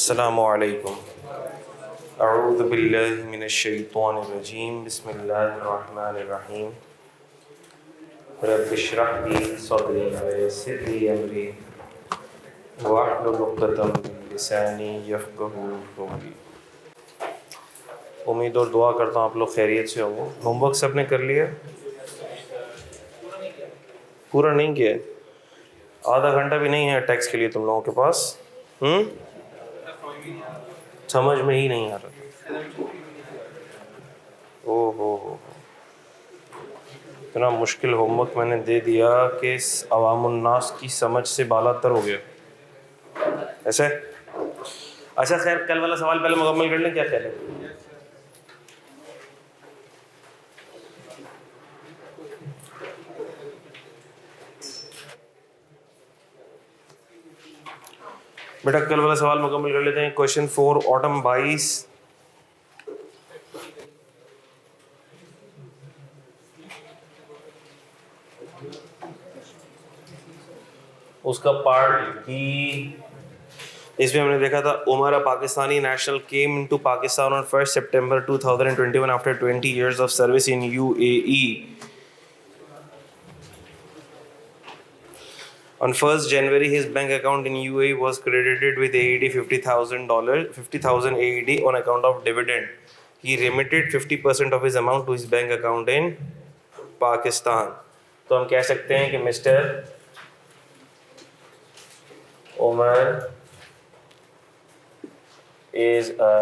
अस्सलामु अलैकुम। अऊज़ु बिल्लाहि मिनश्शैतानिर्रजीम। बिस्मिल्लाहिर्रहमानिर्रहीम। रब्बि इश्रह ली सदरी वयस्सिर ली अमरी वहलुल उक़दतम मिन लिसानी यफ़क़हू क़ौली। उम्मीद और दुआ करता हूँ आप लोग खैरियत से होंगे। होमवर्क सबने कर लिया? पूरा नहीं किया? आधा घंटा भी नहीं है टैक्स के लिए तुम लोगों के पास? समझ में ही नहीं आ रहा। ओ हो, इतना मुश्किल होमवर्क मैंने दे दिया कि अवामुन्नास की समझ से बालातर हो गया ऐसे। अच्छा खैर, कल वाला सवाल पहले मुकम्मल कर लें, क्या ख्याल है? बेटा कल वाला सवाल मुकम्मल कर लेते हैं। क्वेश्चन 4, ऑटम बाइस उसका पार्ट बी। इसमें हमने देखा था Umar a Pakistani national came into Pakistan on 1 September 2021 after 20 years of service in UAE. On 1st January, his bank account in UAE was credited with AED $50,000 AED on account of dividend. He remitted 50% of his amount to his bank account in Pakistan. तो हम कह सकते हैं कि mister Umar is a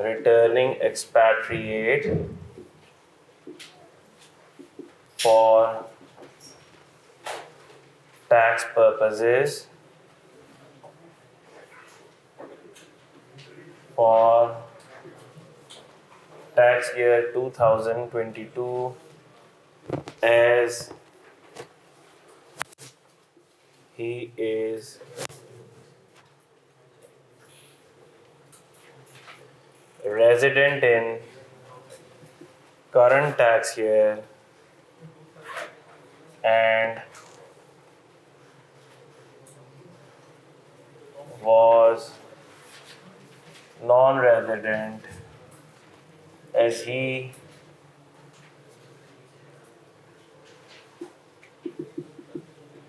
returning expatriate for tax purposes for tax year 2022 as he is resident in current tax year and was non-resident as he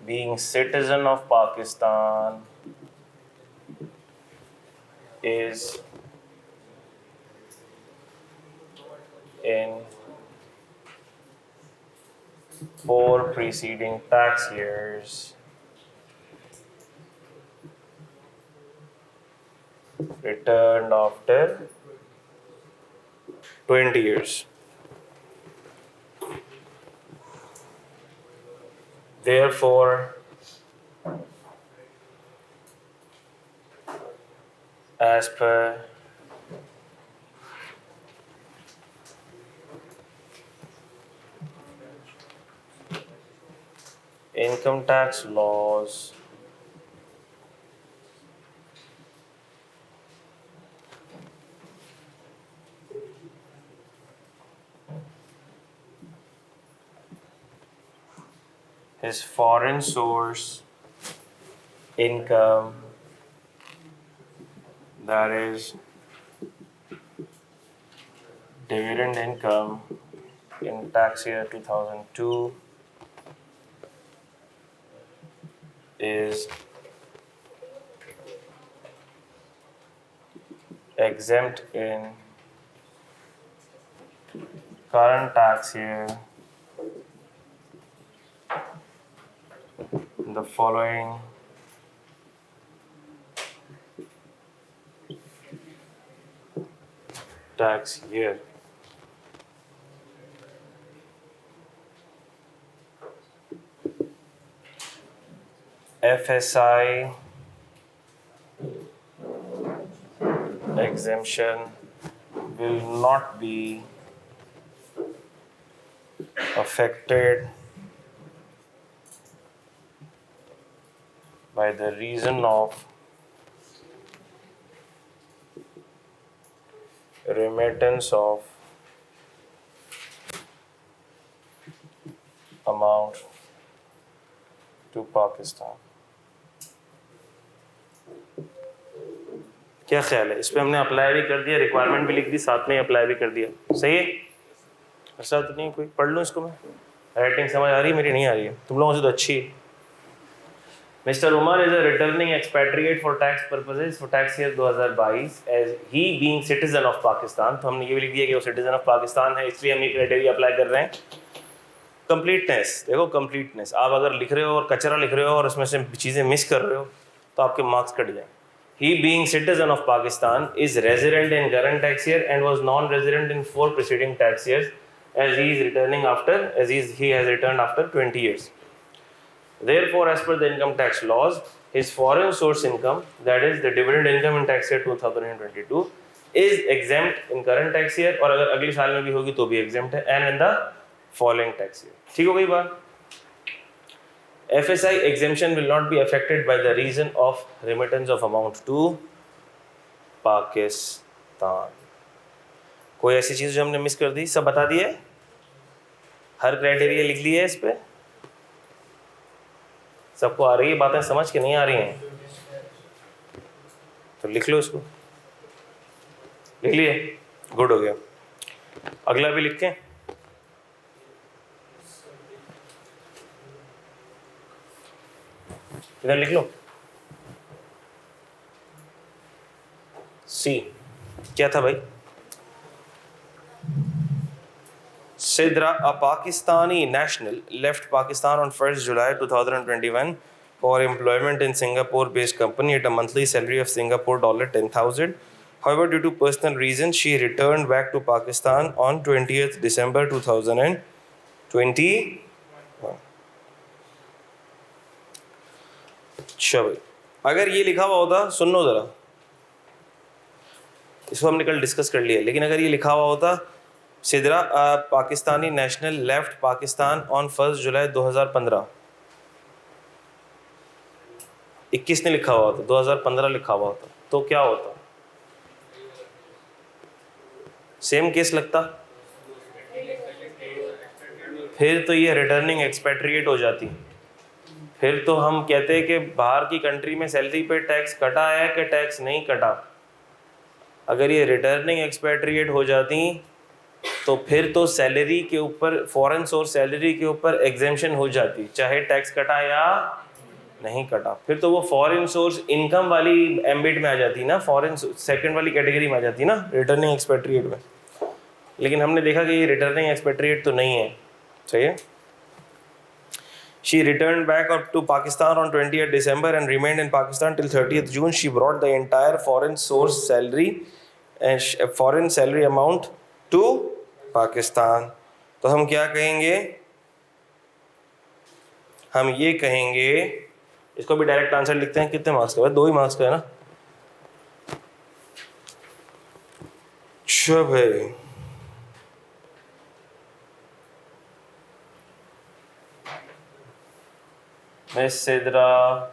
being citizen of Pakistan is in 4 preceding tax years returned after 20 years. Therefore, as per income tax laws, his foreign source income, that is dividend income in tax year 2002, is exempt in current tax year in the following tax year. FSI exemption will not be affected by the reason of remittance of amount to Pakistan. क्या ख्याल है? इस पर हमने apply भी कर दिया, requirement भी लिख दी, साथ में अप्लाई भी कर दिया। सही है? ऐसा तो नहीं कोई? पढ़ लूँ इसको मैं? राइटिंग समझ आ रही है मेरी? नहीं आ रही है? तुम लोगों से तो अच्छी है। Mr. Umar is a returning expatriate for tax purposes for tax year 2022 as he being citizen of Pakistan। तो हमने ये भी लिख दिया कि वो सिटीजन ऑफ पाकिस्तान है, इसलिए हम ये क्राइटेरिया अप्लाई कर रहे हैं। कंप्लीटनेस, देखो कंप्लीटनेस, आप अगर लिख रहे हो और कचरा लिख रहे हो और उसमें से चीज़ें मिस कर रहे हो तो आपके मार्क्स कट जाएंगे। He being citizen of Pakistan is resident in current tax year and was non-resident in 4 preceding tax years as he has returned after 20 years. Therefore, as per the income tax laws, his foreign source income, that is the dividend income in tax year 2022, is exempt in current tax year, और अगर अगले साल में भी होगी तो भी exempt है, and in the following tax year। ठीक हो गई बात? FSI exemption will not be affected by the reason of remittance of amount to Pakistan. कोई ऐसी चीज़ जो हमने मिस कर दी? सब बता दिए, हर क्राइटेरिया लिख लिए इस पे। सबको आ रही है बातें समझ के? नहीं आ रही हैं तो लिख लो इसको। लिख लिए? गुड हो गया। अगला भी लिख के इधर लिख लो। सी क्या था भाई? Sidra, a Pakistani national, left Pakistan on 1st July 2021 for employment in Singapore-based company at a monthly salary of Singapore dollar 10,000. However, due to personal reasons, she returned back to Pakistan on 20th December 2020. अच्छा भाई, अगर ये लिखा हुआ होता, सुन लो ज़रा, इसको हमने कल डिस्कस कर लिया, लेकिन अगर ये लिखा हुआ होता Sidra Pakistani national left Pakistan on 1 जुलाई 2015, 21 ने लिखा हुआ होता, 2015 लिखा हुआ होता, तो क्या होता? सेम केस लगता? फिर तो ये रिटर्निंग एक्सपेट्रिएट हो जाती। फिर तो हम कहते हैं कि बाहर की कंट्री में सैलरी पे टैक्स कटा है कि टैक्स नहीं कटा। अगर ये रिटर्निंग एक्सपेट्रिएट हो जाती तो फिर तो सैलरी के ऊपर, फॉरेन सोर्स सैलरी के ऊपर एग्जेम्पशन हो जाती, चाहे टैक्स कटा या नहीं कटा। फिर तो वो फॉरेन सोर्स इनकम वाली एम्बिट में आ जाती ना, फॉरेन सेकंड वाली कैटेगरी में आ जाती ना रिटर्निंग एक्सपेट्रिएट में। लेकिन हमने देखा कि ये रिटर्निंग एक्सपेट्रिएट तो नहीं है। सही है? She returned back up to Pakistan on 20th December and remained in Pakistan till 30th June. She brought the entire foreign source salary and foreign salary amount to Pakistan. तो हम क्या कहेंगे? हम ये कहेंगे, इसको भी डायरेक्ट आंसर लिखते हैं। कितने मार्क्स का है? 2 ही मार्क्स का है ना। अच्छा भाई, Miss Sidra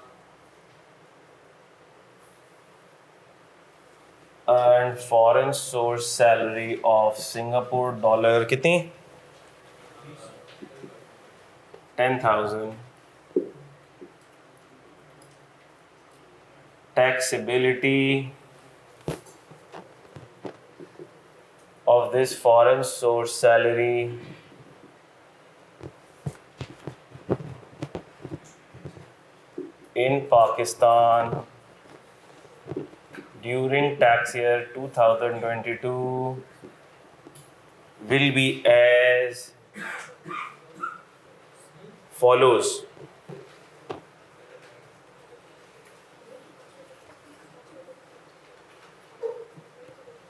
and foreign source salary of Singapore dollar कितनी? 10,000. Taxability of this foreign source salary in Pakistan during tax year 2022 will be as follows.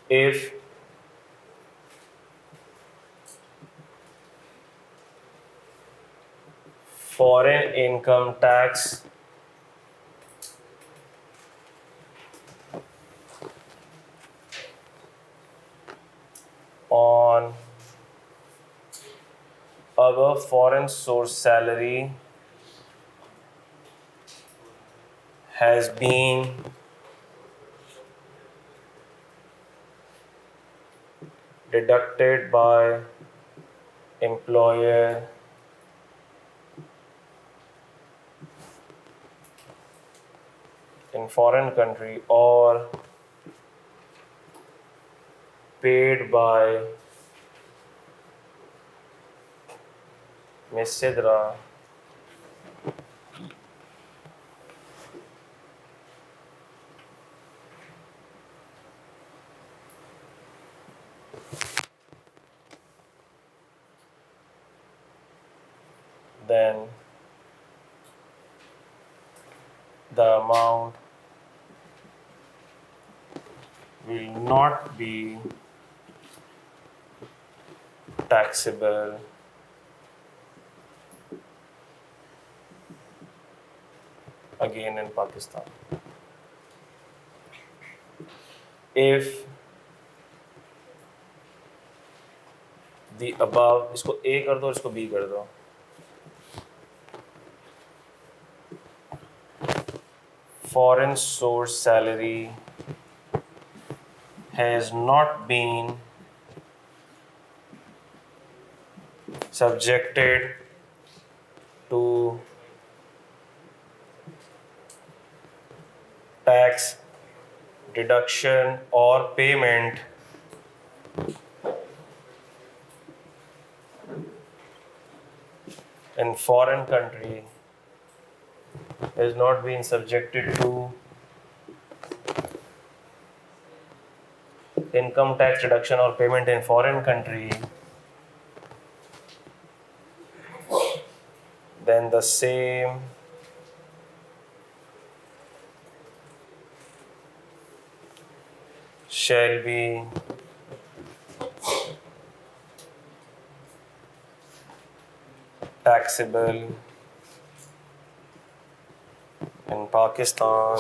If foreign income tax on our foreign source salary has been deducted by employer in foreign country or paid by Miss Sidra then the amount will not be taxable again in Pakistan. If the above, इसको A कर दो, इसको B कर दो. Foreign source salary has not been subjected to tax deduction or payment in foreign country, has not been subjected to income tax deduction or payment in foreign country, then the same shall be taxable in Pakistan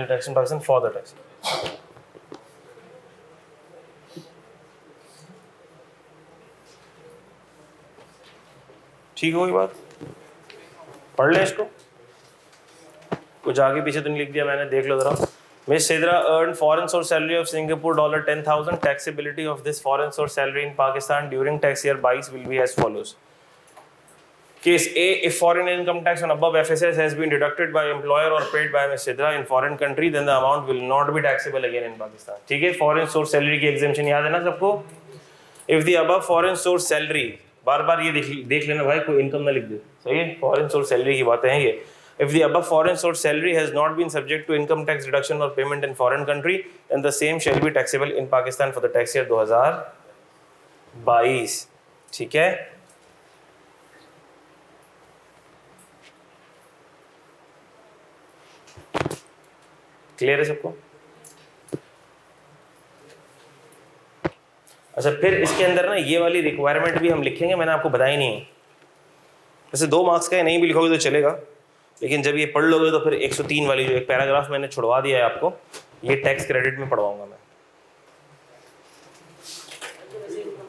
tax in Pakistan for the tax. ठीक होगी बात, पढ़ ले इसको, कुछ आगे पीछे तो नहीं लिख दिया मैंने, देख लो जरा. Miss Sidra earned foreign source salary of Singapore $10,000. Taxability of this foreign source salary in Pakistan during tax year 22 will be as follows. Case A, if foreign income tax on above FSS has been deducted by employer or paid by Miss Sidra in foreign country, then the amount will not be taxable again in Pakistan. ठीक है, foreign source salary की exemption याद है ना सबको? If the above foreign source salary, बार बार ये देख लेना भाई, कोई इनकम ना लिख दे, सही है? foreign source salary की बातें हैं ये. If the above foreign source salary has not been subject to income tax deduction or payment in foreign country, then the same shall be taxable in Pakistan for the tax year 2022. ठीक है? Clear है सबको? अच्छा, फिर इसके अंदर ना ये वाली रिक्वायरमेंट भी हम लिखेंगे, मैंने आपको बताई नहीं. वैसे 2 मार्क्स का है, नहीं भी लिखोगे तो चलेगा, लेकिन जब ये पढ़ लोगे तो फिर 103 वाली जो एक पैराग्राफ मैंने छुड़वा दिया है आपको, ये टैक्स क्रेडिट में पढ़वाऊंगा मैं.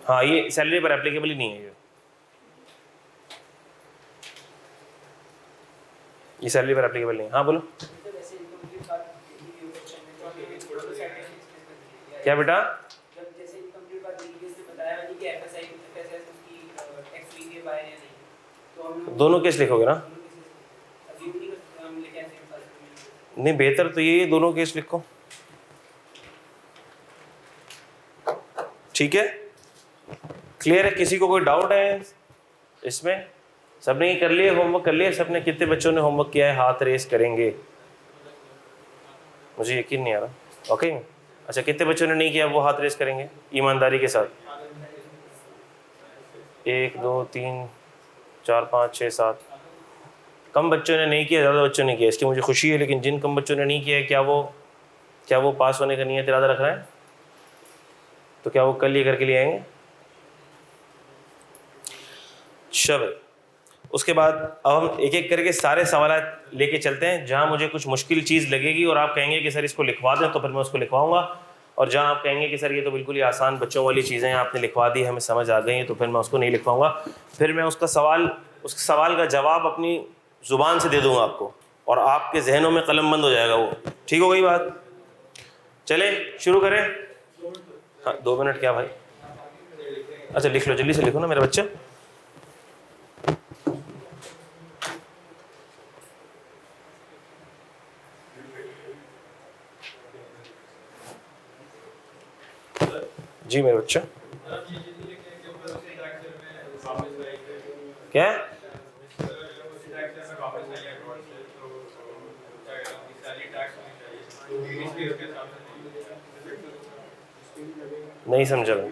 हाँ, ये सैलरी पर एप्लीकेबल ही नहीं है, ये सैलरी पर एप्लीकेबल नहीं. हाँ बोलो. क्या बेटा? दोनों केस लिखोगे ना? नहीं, बेहतर तो ये दोनों केस लिखो. ठीक है, क्लियर है? किसी को कोई डाउट है इसमें? सबने कर लिए, होमवर्क कर लिया सबने? कितने बच्चों ने होमवर्क किया है? हाथ रेस करेंगे, मुझे यकीन नहीं आ रहा. ओके, अच्छा, कितने बच्चों ने नहीं किया वो हाथ रेस करेंगे ईमानदारी के साथ? 1 2 3 4 5 6 7. कम बच्चों ने नहीं किया, ज़्यादा बच्चों ने किया, इसकी मुझे खुशी है. लेकिन जिन कम बच्चों ने नहीं किया है, क्या वो पास होने का नियत इरादा रख रहे हैं? तो क्या वो कल ये करके लिए आएंगे? चलो, उसके बाद अब हम एक एक करके सारे सवाल लेके चलते हैं. जहाँ मुझे कुछ मुश्किल चीज़ लगेगी और आप कहेंगे कि सर इसको लिखवा दें, तो फिर मैं उसको लिखवाऊंगा. और जहाँ आप कहेंगे कि सर ये तो बिल्कुल ही आसान बच्चों वाली चीज़ें हैं, आपने लिखवा दी, हमें समझ आ गई हैं, तो फिर मैं उसको नहीं लिखवाऊंगा. फिर मैं उस सवाल का जवाब अपनी ज़ुबान से दे दूंगा आपको, और आपके जहनों में कलम बंद हो जाएगा वो. ठीक हो गई बात? चले शुरू करें. हाँ, 2 मिनट क्या भाई? अच्छा, लिख लो, जल्दी से लिखो ना मेरे बच्चे. जी मेरे बच्चा, क्या? नहीं समझा मैं।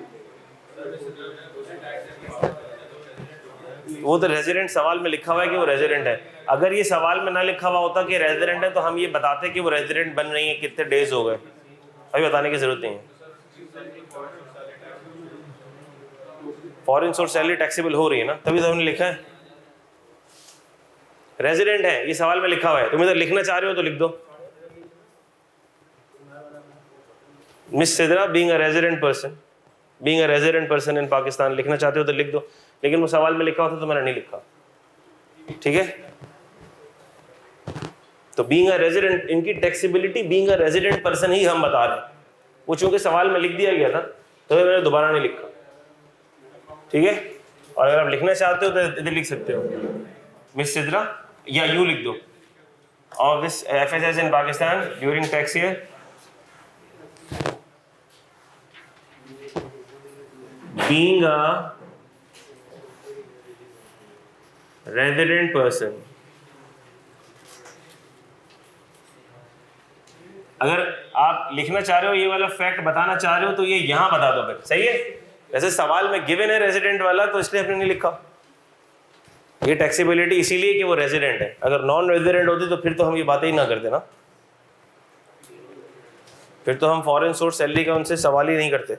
वो तो रेजिडेंट सवाल में लिखा हुआ है कि वो रेजिडेंट है। अगर ये सवाल में ना लिखा हुआ होता कि रेजिडेंट है तो हम ये बताते कि वो रेजिडेंट बन रही है, कितने डेज हो गए, अभी बताने की जरूरत नहीं है। फॉरेन सोर्स सैलरी टैक्सेबल हो रही है ना, तभी तो हमने लिखा है रेजिडेंट है, ये सवाल में लिखा हुआ है। तुम इधर लिखना चाह रहे हो तो लिख दो, miss Sidra being a resident person in Pakistan, लिखना चाहते हो तो लिख दो, लेकिन वो सवाल में लिखा होता तो मैंने नहीं लिखा, ठीक है। तो बीइंग अ रेजिडेंट, इनकी taxability being a resident person ही हम बता रहे हैं, वो चूंकि सवाल में लिख दिया गया था तो मैंने दोबारा नहीं लिखा, ठीक है। और अगर आप लिखना चाहते हो तो इधर लिख सकते हो, मिस सिद्रा, या यू लिख दो, of this FSS in Pakistan during tax year being a resident person। अगर आप लिखना चाह रहे हो, ये वाला फैक्ट बताना चाह रहे हो, तो ये यहां बता दो फिर, सही है। वैसे सवाल में गिवन है रेजिडेंट वाला, तो इसलिए आपने नहीं लिखा। ये टैक्सेबिलिटी इसीलिए कि वो रेजिडेंट है, अगर नॉन रेजिडेंट होती तो फिर तो हम ये बातें ही ना करते ना, फिर तो हम फॉरेन सोर्स सैलरी का उनसे सवाल ही नहीं करते।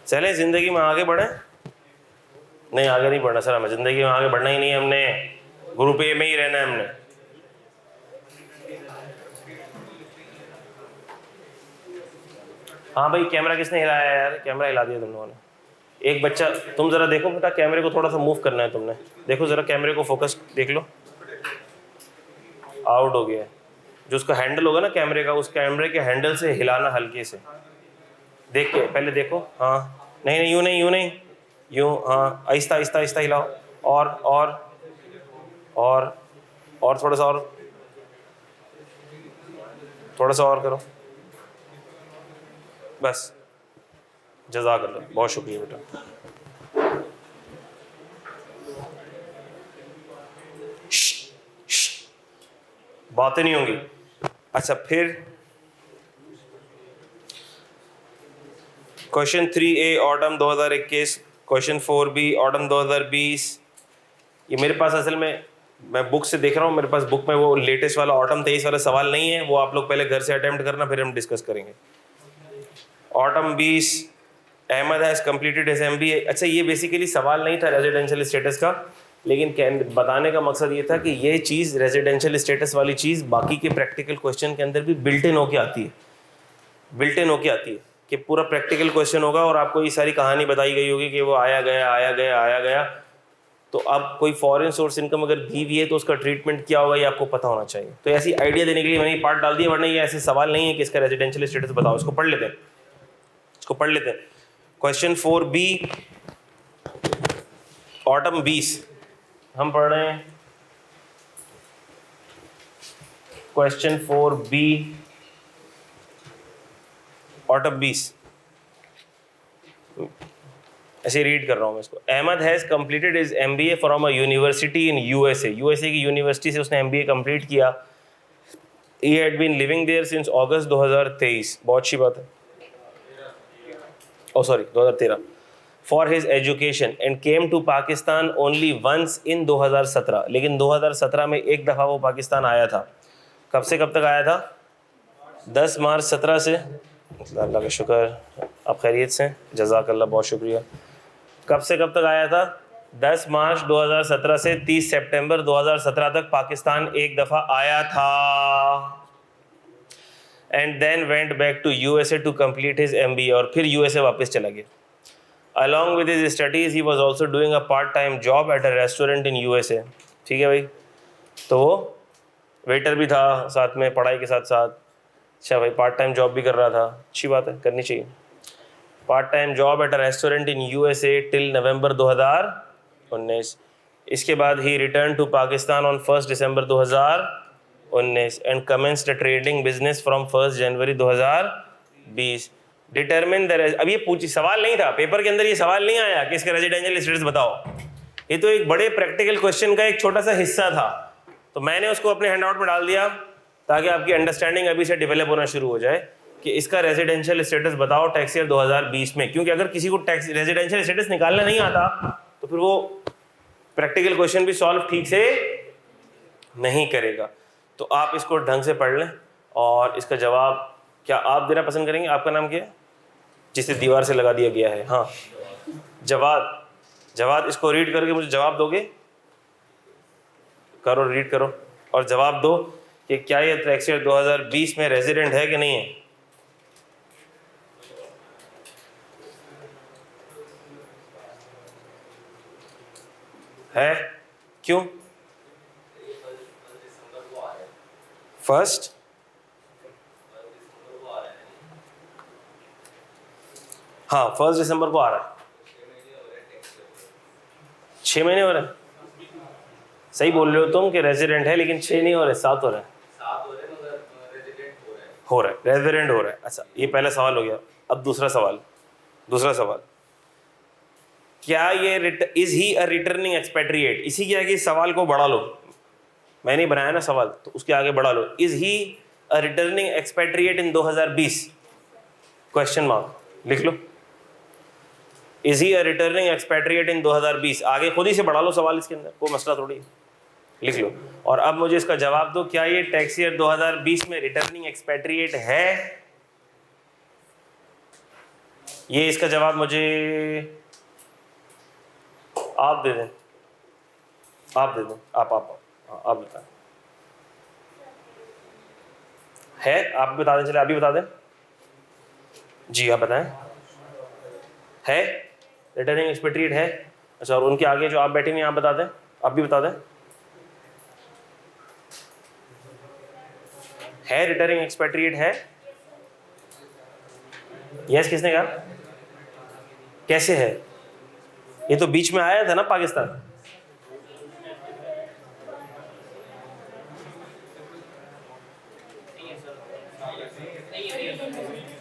चले जिंदगी में आगे बढ़े, नहीं आगे नहीं बढ़ना सर, हमें जिंदगी में आगे बढ़ना ही नहीं है, हमने ग्रुप ए में ही रहना है हमने। हाँ भाई, कैमरा किसने हिलाया यार? कैमरा हिला दिया तुम लोगों ने। एक बच्चा, तुम जरा देखो बेटा, कैमरे को थोड़ा सा मूव करना है तुमने, देखो जरा कैमरे को फोकस देख लो, आउट हो गया है। जो उसका हैंडल होगा ना कैमरे का, उस कैमरे के हैंडल से हिलाना हल्के से, देख के पहले देखो। हाँ नहीं नहीं, यूँ नहीं, यूँ नहीं, यूँ, हाँ आहिस्ता आहिस्ता आहिस्ता हिलाओ, और थोड़ा सा और, थोड़ा सा और करो, बस, जज़ाकल्लाह, बहुत शुक्रिया बेटा। बातें नहीं होंगी। अच्छा, फिर question 3A autumn 2021, question 4B autumn 2020। ये मेरे पास असल में, मैं बुक से देख रहा हूँ, मेरे पास बुक में वो लेटेस्ट वाला ऑटम 23 वाला सवाल नहीं है, वो आप लोग पहले घर से अटेम्प्ट करना, फिर हम डिस्कस करेंगे। Autumn 20, Ahmed has completed his MBA। अच्छा, ये बेसिकली सवाल नहीं था रेजिडेंशियल स्टेटस का, लेकिन बताने का मकसद ये था कि ये चीज़ रेजिडेंशियल स्टेटस वाली चीज़ बाकी के प्रैक्टिकल क्वेश्चन के अंदर भी बिल्ट इन होके आती है, बिल्ट इन होके आती है, कि पूरा प्रैक्टिकल क्वेश्चन होगा और आपको ये सारी कहानी बताई गई होगी कि वो आया गया आया गया आया गया। तो अब कोई फॉरेन सोर्स इनकम अगर दी हुई है तो उसका ट्रीटमेंट क्या होगा, ये आपको पता होना चाहिए। तो ऐसी आइडिया देने के लिए मैंने ये पार्ट डाल दिया, वरना ये ऐसे सवाल नहीं है कि इसका रेजिडेंशियल स्टेटस बताओ। इसको पढ़ लेते हैं, इसको पढ़ लेते हैं। क्वेश्चन 4B ऑटम 20 हम पढ़ रहे हैं। क्वेश्चन 4B ऑटम 20, ऐसे रीड कर रहा हूँ मैं इसको। Ahmad has completed his MBA from a university in USA। USA की यूनिवर्सिटी से उसने MBA कंप्लीट किया। He had been living there since August 2023, बहुत अच्छी बात है, sorry 2013, for his education and came to Pakistan only once in 2017। लेकिन 2017 में एक दफ़ा वो पाकिस्तान आया था। कब से कब तक आया था? 10 मार्च 17 से, अल्लाह का शुक्र आप खैरियत से, जज़ाकल्लाह, बहुत शुक्रिया। कब से कब तक आया था? 10 मार्च 2017 से 30 सितंबर 2017 तक पाकिस्तान एक दफ़ा आया था। And then went back to USA to complete his MBA, और फिर USA वापस चला गया। Along with his studies he was also doing a part time job at a restaurant in USA। ठीक है भाई, तो वो वेटर भी था साथ में, पढ़ाई के साथ साथ। अच्छा भाई, पार्ट टाइम जॉब भी कर रहा था, अच्छी बात है, करनी चाहिए। Part time job at a restaurant in USA till November 2019। इसके बाद he return to Pakistan on 1 December 2000 19 and commenced trading business from 1 January 2020। Determine the अब ये पूछी सवाल नहीं था पेपर के अंदर, ये सवाल नहीं आया कि इसका रेजिडेंशियल स्टेटस बताओ। ये तो एक बड़े प्रैक्टिकल क्वेश्चन का एक छोटा सा हिस्सा था, तो मैंने उसको अपने हैंडआउट में डाल दिया ताकि आपकी अंडरस्टैंडिंग अभी से डेवलप होना शुरू हो जाए कि इसका रेजिडेंशियल स्टेटस बताओ टैक्स ईयर 2020 में। क्योंकि अगर किसी को टैक्स रेजिडेंशियल स्टेटस निकालना नहीं आता तो फिर वो प्रैक्टिकल क्वेश्चन भी सॉल्व ठीक से नहीं करेगा। तो आप इसको ढंग से पढ़ लें और इसका जवाब क्या आप देना पसंद करेंगे? आपका नाम क्या है जिसे दीवार से लगा दिया गया है? हाँ, जवाद। जवाद इसको रीड करके मुझे जवाब दोगे? करो, रीड करो और जवाब दो कि क्या ये टैक्स ईयर 2020 में रेजिडेंट है कि नहीं है। है? क्यों? फर्स्ट हाँ 1 दिसंबर को आ रहा है। 6 महीने हो रहे हैं। सही बोल रहे हो तुम कि रेजिडेंट है, लेकिन 6 नहीं हो रहे, 7 हो रहे हैं। हो रहा है, रेजिडेंट हो रहा है। अच्छा, ये पहला सवाल हो गया। अब दूसरा सवाल क्या ये is he a returning expatriate? इसी के आगे सवाल को बढ़ा लो, मैंने ही बनाया ना सवाल तो उसके आगे बढ़ा लो। Is he a returning expatriate in 2020? Question mark लिख लो। Is he a returning expatriate in 2020? आगे खुद ही से बढ़ा लो सवाल, इसके अंदर कोई मसला थोड़ी है, लिख लो। और अब मुझे इसका जवाब दो, क्या ये टैक्स ईयर 2020 में रिटर्निंग एक्सपेट्रिएट है? ये इसका जवाब मुझे आप दे दें, आप दे दें, आप बताएं। है? आप बता दें, चले अभी बता दें। जी आप बताएं। है रिटर्निंग एक्सपेट्रिएट है? अच्छा, और उनके आगे जो आप बैठे हैं आप बता दें, आप भी बता दें। है रिटर्निंग एक्सपेट्रिएट है? यस किसने कहा? कैसे है? ये तो बीच में आया था ना पाकिस्तान।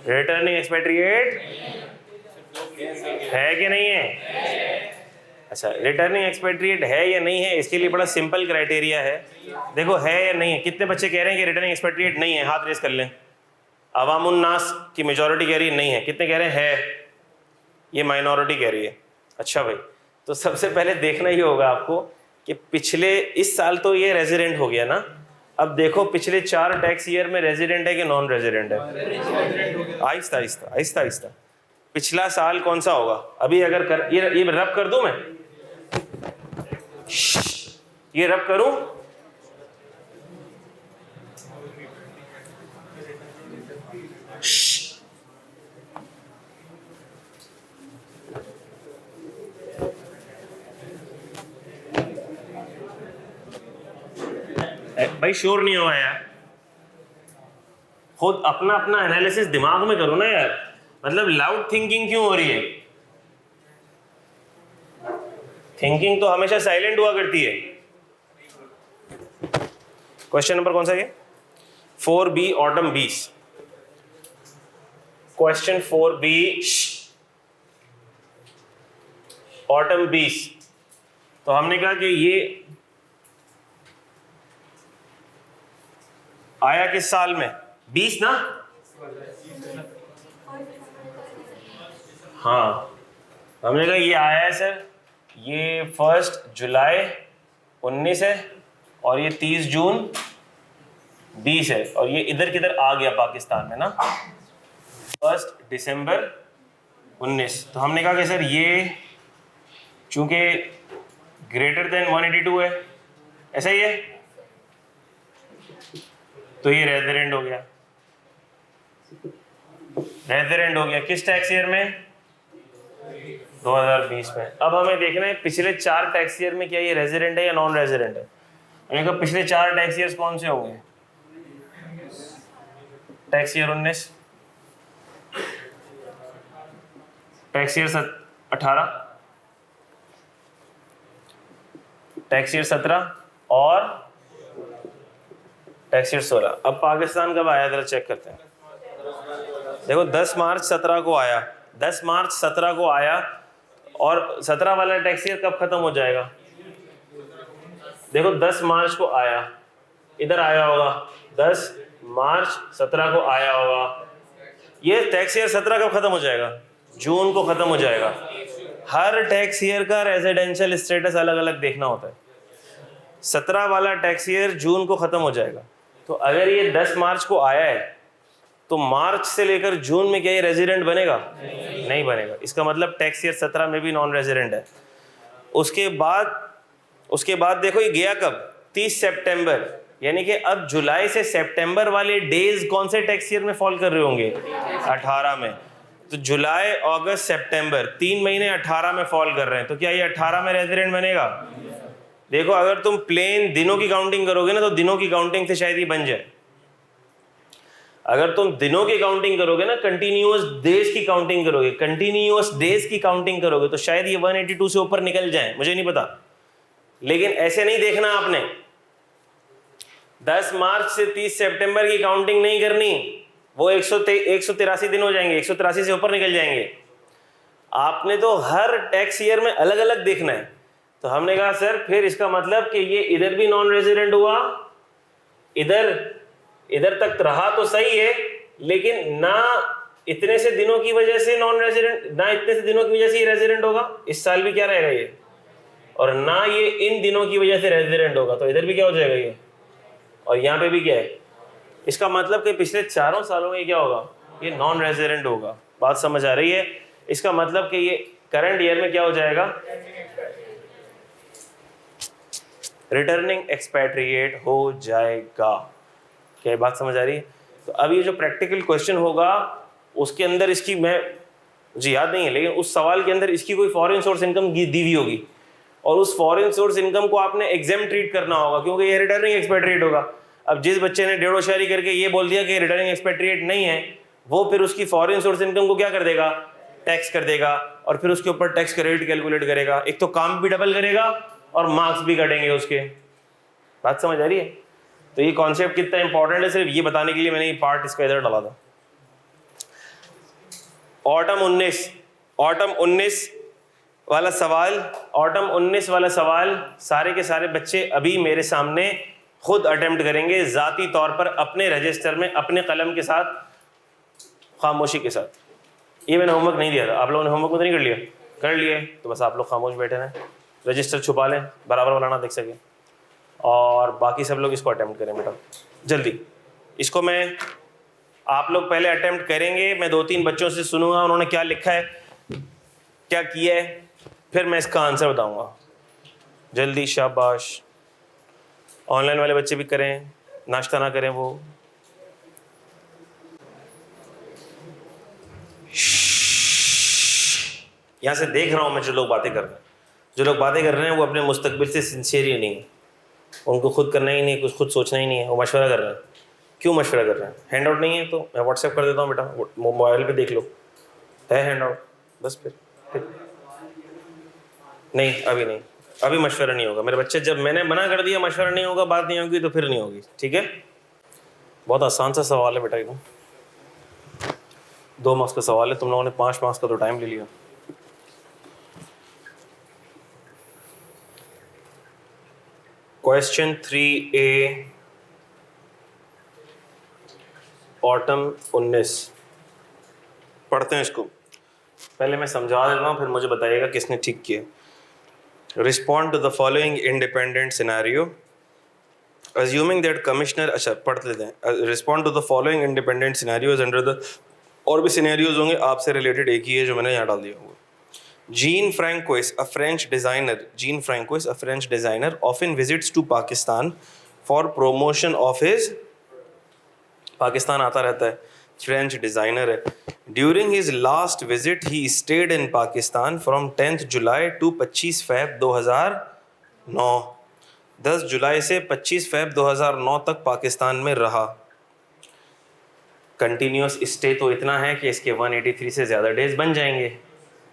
रिटर्निंग एक्सपेट्रिएट है कि नहीं है? अच्छा, रिटर्निंग एक्सपेट्रिएट है या नहीं है, इसके लिए बड़ा सिंपल क्राइटेरिया है। देखो है या नहीं है। कितने बच्चे कह रहे हैं कि रिटर्निंग एक्सपेट्रिएट नहीं है? हाथ रेस कर लें। अवामुन नास की मेजॉरिटी कह रही है नहीं है। कितने कह रहे हैं है? ये माइनॉरिटी कह रही है। अच्छा भाई, तो सबसे पहले देखना ही होगा आपको कि पिछले इस साल तो ये रेजिडेंट हो गया ना, अब देखो पिछले 4 टैक्स ईयर में रेजिडेंट है कि नॉन रेजिडेंट है। आहिस्ता आहिस्ता आहिस्ता आहिस्ता। पिछला साल कौन सा होगा? अभी अगर ये रब कर दूं मैं, ये रब करूं? भाई शोर नहीं हुआ यार, खुद अपना अपना एनालिसिस दिमाग में करो ना यार। मतलब लाउड थिंकिंग क्यों हो रही है? थिंकिंग तो हमेशा साइलेंट हुआ करती है। क्वेश्चन नंबर कौन सा है? 4B autumn 20। Question 4B autumn 20। तो हमने कहा कि ये आया किस साल में? 20 ना? हाँ, हमने कहा ये आया है सर, ये 1 जुलाई 19 है और ये 30 जून 20 है, और ये इधर किधर आ गया पाकिस्तान में ना, 1 दिसंबर 19। तो हमने कहा कि सर ये चूंकि ग्रेटर देन 182 है, ऐसा ही है, तो ये रेजिडेंट हो गया। रेजिडेंट हो गया किस टैक्स ईयर में? 2020 में। अब हमें देखना है पिछले 4 टैक्स ईयर में क्या ये रेजिडेंट है या नॉन रेजिडेंट है। मैंने कहा पिछले 4 टैक्स ईयर्स कौन से होंगे? Tax year 19, tax year 18, tax year 17 और टैक्स ईयर 16। अब पाकिस्तान कब आया जरा चेक करते हैं। देखो 10 मार्च 17 को आया, 10 मार्च 17 को आया, और 17 वाला टैक्स ईयर कब खत्म हो जाएगा? देखो 10 मार्च को आया, इधर आया होगा 10 मार्च 17 को आया होगा। ये टैक्स ईयर 17 कब खत्म हो जाएगा? जून को खत्म हो जाएगा। हर टैक्स ईयर का रेजिडेंशियल स्टेटस अलग अलग देखना होता है। 17 वाला टैक्स ईयर जून को खत्म हो जाएगा, तो अगर ये 10 मार्च को आया है तो मार्च से लेकर जून में क्या ये रेजिडेंट बनेगा? नहीं बनेगा। इसका मतलब टैक्स ईयर 17 में भी नॉन रेजिडेंट है। उसके बाद देखो ये गया कब? 30 सितंबर, यानी कि अब जुलाई से सितंबर वाले डेज कौन से टैक्स ईयर में फॉल कर रहे होंगे? 18 में। तो जुलाई, अगस्त, सितंबर 3 महीने 18 में फॉल कर रहे हैं, तो क्या ये 18 में रेजिडेंट बनेगा? देखो अगर तुम प्लेन दिनों की काउंटिंग करोगे ना, तो दिनों की काउंटिंग से शायद ये बन जाए। अगर तुम दिनों की काउंटिंग करोगे ना, कंटिन्यूअस डेज की काउंटिंग करोगे, कंटिन्यूअस डेज की काउंटिंग करोगे, तो शायद ये 182 से ऊपर निकल जाए, मुझे नहीं पता। लेकिन ऐसे नहीं देखना आपने, 10 मार्च से 30 सितंबर की काउंटिंग नहीं करनी, वो 183 दिन हो जाएंगे, 183 से ऊपर निकल जाएंगे। आपने तो हर टैक्स ईयर में अलग अलग देखना है। तो हमने कहा सर फिर इसका मतलब कि ये इधर भी नॉन रेजिडेंट हुआ, इधर तक रहा तो सही है, लेकिन ना इतने से दिनों की वजह से नॉन रेजिडेंट, ना इतने से दिनों की वजह से ये रेजिडेंट होगा, इस साल भी क्या रहेगा ये, और ना ये इन दिनों की वजह से रेजिडेंट होगा, तो इधर भी क्या हो जाएगा ये, और यहाँ पे भी क्या है। इसका मतलब कि पिछले 4 सालों में क्या होगा? ये नॉन रेजिडेंट होगा। बात समझ आ रही है? इसका मतलब कि ये करंट ईयर में क्या हो जाएगा? रिटर्निंग एक्सपैट्रिएट हो जाएगा। क्या बात समझ आ रही है? तो अब ये जो प्रैक्टिकल क्वेश्चन होगा उसके अंदर इसकी, मुझे याद नहीं है, लेकिन उस सवाल के अंदर इसकी कोई फॉरेन सोर्स इनकम दी हुई होगी, और उस फॉरेन सोर्स इनकम को आपने एग्जाम ट्रीट करना होगा, क्योंकि ये रिटर्निंग एक्सपैट्रिएट होगा। अब जिस बच्चे ने 1.5 होशियारी करके ये बोल दिया कि रिटर्निंग एक्सपैट्रिएट नहीं है, वो फिर उसकी फॉरेन सोर्स इनकम को क्या कर देगा? टैक्स कर देगा, और फिर उसके ऊपर टैक्स का रेट कैलकुलेट करेगा। एक तो काम भी डबल करेगा और मार्क्स भी कटेंगे उसके। बात समझ आ रही है? तो ये कॉन्सेप्ट कितना इंपॉर्टेंट है, सिर्फ ये बताने के लिए मैंने ये पार्ट इसका इधर डाला था। ऑटम 19 वाला सवाल सारे के सारे बच्चे अभी मेरे सामने खुद अटेम्प्ट करेंगे, ज़ाती तौर पर अपने रजिस्टर में, अपने कलम के साथ, खामोशी के साथ। ये मैंने होमवर्क नहीं दिया था, आप लोगों ने होमवर्क तो नहीं कर लिया? कर लिए तो बस आप लोग खामोश बैठे रहें, रजिस्टर छुपा लें, बराबर वाला ना देख सके, और बाकी सब लोग इसको अटेम्प्ट करें बेटा जल्दी। इसको आप लोग पहले अटेम्प्ट करेंगे, मैं 2-3 बच्चों से सुनूंगा उन्होंने क्या लिखा है, क्या किया है, फिर मैं इसका आंसर बताऊंगा। जल्दी, शाबाश। ऑनलाइन वाले बच्चे भी करें, नाश्ता ना करें वो। यहाँ से देख रहा हूँ मैं जो लोग बातें कर रहे हैं वो अपने मुस्तकबिल से सिंसियर ही नहीं है, उनको खुद करना ही नहीं, कुछ खुद सोचना ही नहीं है, वो मशवरा कर रहे हैं। क्यों मशवरा कर रहे हैं? हैंड आउट नहीं है तो मैं व्हाट्सएप कर देता हूँ बेटा, मोबाइल पे देख लो, है हैंड आउट, बस फिर नहीं, अभी नहीं, अभी मशवरा नहीं होगा मेरे बच्चे। जब मैंने मना कर दिया मशवरा नहीं होगा, बात नहीं होगी, तो फिर नहीं होगी, ठीक है? बहुत आसान सा सवाल है बेटा, एकदम 2 मार्क्स का सवाल है, तुम लोगों ने 5 मार्क्स का तो टाइम ले लिया। क्वेश्चन 3A, ऑटम 19 पढ़ते हैं इसको। पहले मैं समझा देता हूँ, फिर मुझे बताइएगा किसने ठीक किया। Respond to the following independent scenario assuming that commissioner, अच्छा पढ़ लेते हैं। Respond to the following independent scenarios under the, और भी सिनेरियोज होंगे आपसे रिलेटेड, एक ही है जो मैंने यहाँ डाल दिया हुआ। Jean Francois, a French designer, often visits to Pakistan for promotion of his, Pakistan आता रहता है, फ्रेंच डिज़ाइनर है। During his last visit, he stayed in Pakistan from 10th July to 25 Feb 2009। 10 जुलाई से 25 Feb 2009 तक पाकिस्तान में रहा। कंटिन्यूस स्टे तो इतना है कि इसके 183 से ज़्यादा डेज बन जाएंगे,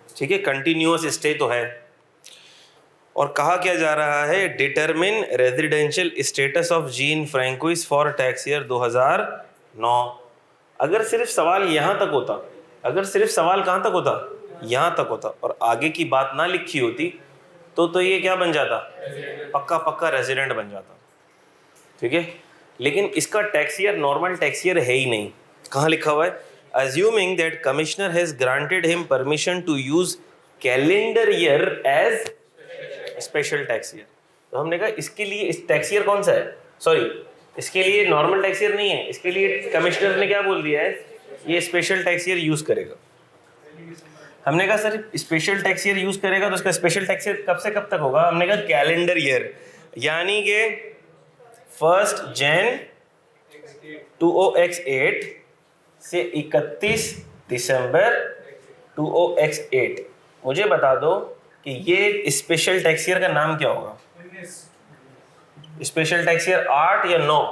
ठीक है? कंटिन्यूअस स्टे तो है। और कहा क्या जा रहा है, determine residential status of gene François for tax year 2009। अगर सिर्फ सवाल यहाँ तक होता, अगर सिर्फ सवाल कहाँ तक होता, यहाँ तक होता, और आगे की बात ना लिखी होती तो ये क्या बन जाता, पक्का पक्का रेजिडेंट बन जाता, ठीक है। लेकिन इसका tax year normal tax year है ही नहीं। कहाँ लिखा हुआ है, assuming that commissioner has granted him permission to use calendar year as special tax year. तो हमने कहा इसके लिए इस टैक्स ईयर कौन सा है, सॉरी इसके लिए नॉर्मल टैक्स ईयर नहीं है, इसके लिए कमिश्नर ने क्या बोल दिया है, ये स्पेशल टैक्स ईयर यूज करेगा। हमने कहा sir special tax year use करेगा तो उसका स्पेशल टैक्स ईयर कब से कब तक होगा, हमने कहा कैलेंडर ईयर, यानी कि 1 जन 2008 से 31 दिसंबर 2008। मुझे बता दो कि ये स्पेशल टैक्स ईयर का नाम क्या होगा, स्पेशल टैक्स ईयर 8 या 9?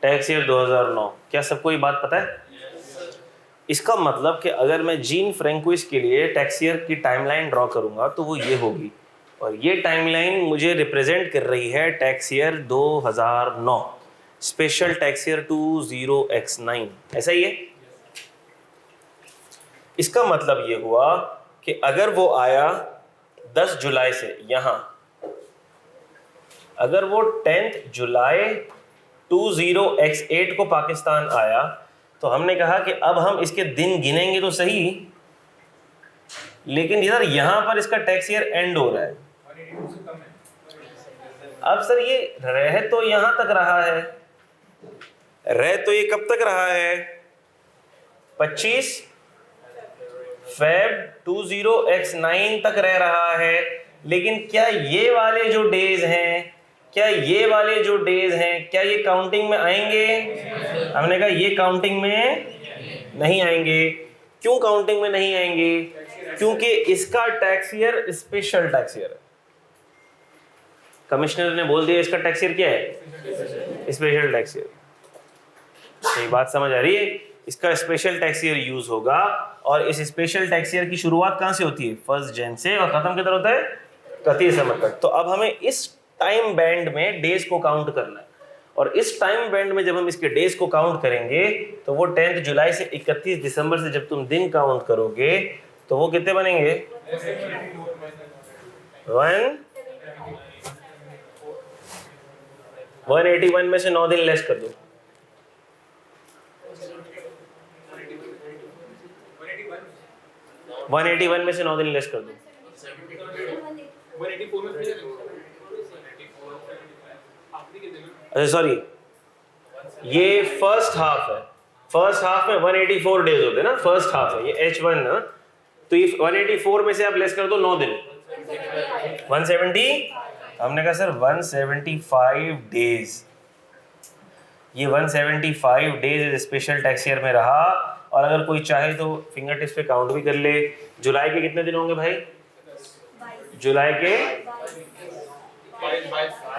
Tax year 2009। क्या सबको ये बात पता है? इसका मतलब कि अगर मैं जीन फ्रैंकोइस के लिए टैक्स ईयर की टाइमलाइन ड्रॉ करूंगा तो वो ये होगी, और ये टाइमलाइन मुझे रिप्रेजेंट कर रही है tax year 2009, special tax year 20x9, ऐसा ही है। इसका मतलब ये हुआ कि अगर वो आया 10 जुलाई से यहाँ, अगर वो 10 जुलाई 20x8 को पाकिस्तान आया, तो हमने कहा कि अब हम इसके दिन गिनेंगे तो सही, लेकिन इधर यहां पर इसका टैक्स ईयर एंड हो रहा है। अब सर ये रह तो यहां तक रहा है, रह तो ये कब तक रहा है, 25 फेब 20x9 तक रह रहा है, लेकिन क्या ये वाले जो डेज हैं, क्या ये वाले जो डेज हैं, क्या ये काउंटिंग में आएंगे? हमने कहा ये काउंटिंग में नहीं आएंगे। क्यों काउंटिंग में नहीं आएंगे? क्योंकि इसका tax year special tax year है। कमिश्नर ने बोल दिया इसका टैक्स ईयर क्या है, स्पेशल टैक्स ईयर। सही बात समझ आ रही है? इसका स्पेशल टैक्स ईयर यूज होगा, और इस स्पेशल टैक्स ईयर की शुरुआत कहां से होती है, 1 जन से, और खत्म किधर होता है, 31 दिसंबर तक। तो अब हमें इस टाइम बैंड में डेज को काउंट करना है, और इस टाइम बैंड में जब हम इसके डेज को काउंट करेंगे तो वो 10 जुलाई से 31 दिसंबर से जब तुम दिन काउंट करोगे तो वो कितने बनेंगे, 181 में से 9 दिन लेस कर दो, 181 में से 9 दिन लेस कर दो, अच्छा सॉरी, ये फर्स्ट हाफ है, फर्स्ट हाफ में 184 डेज होते हैं ना, फर्स्ट हाफ है ये H1 ना, तो ये 184 में से आप लेस कर दो 9 दिन, 170। हमने कहा सर 175 डेज, ये 175 डेज स्पेशल टैक्स ईयर में रहा, और अगर कोई चाहे तो फिंगर टिप्स पे काउंट भी कर ले। जुलाई के कितने दिन होंगे भाई, जुलाई के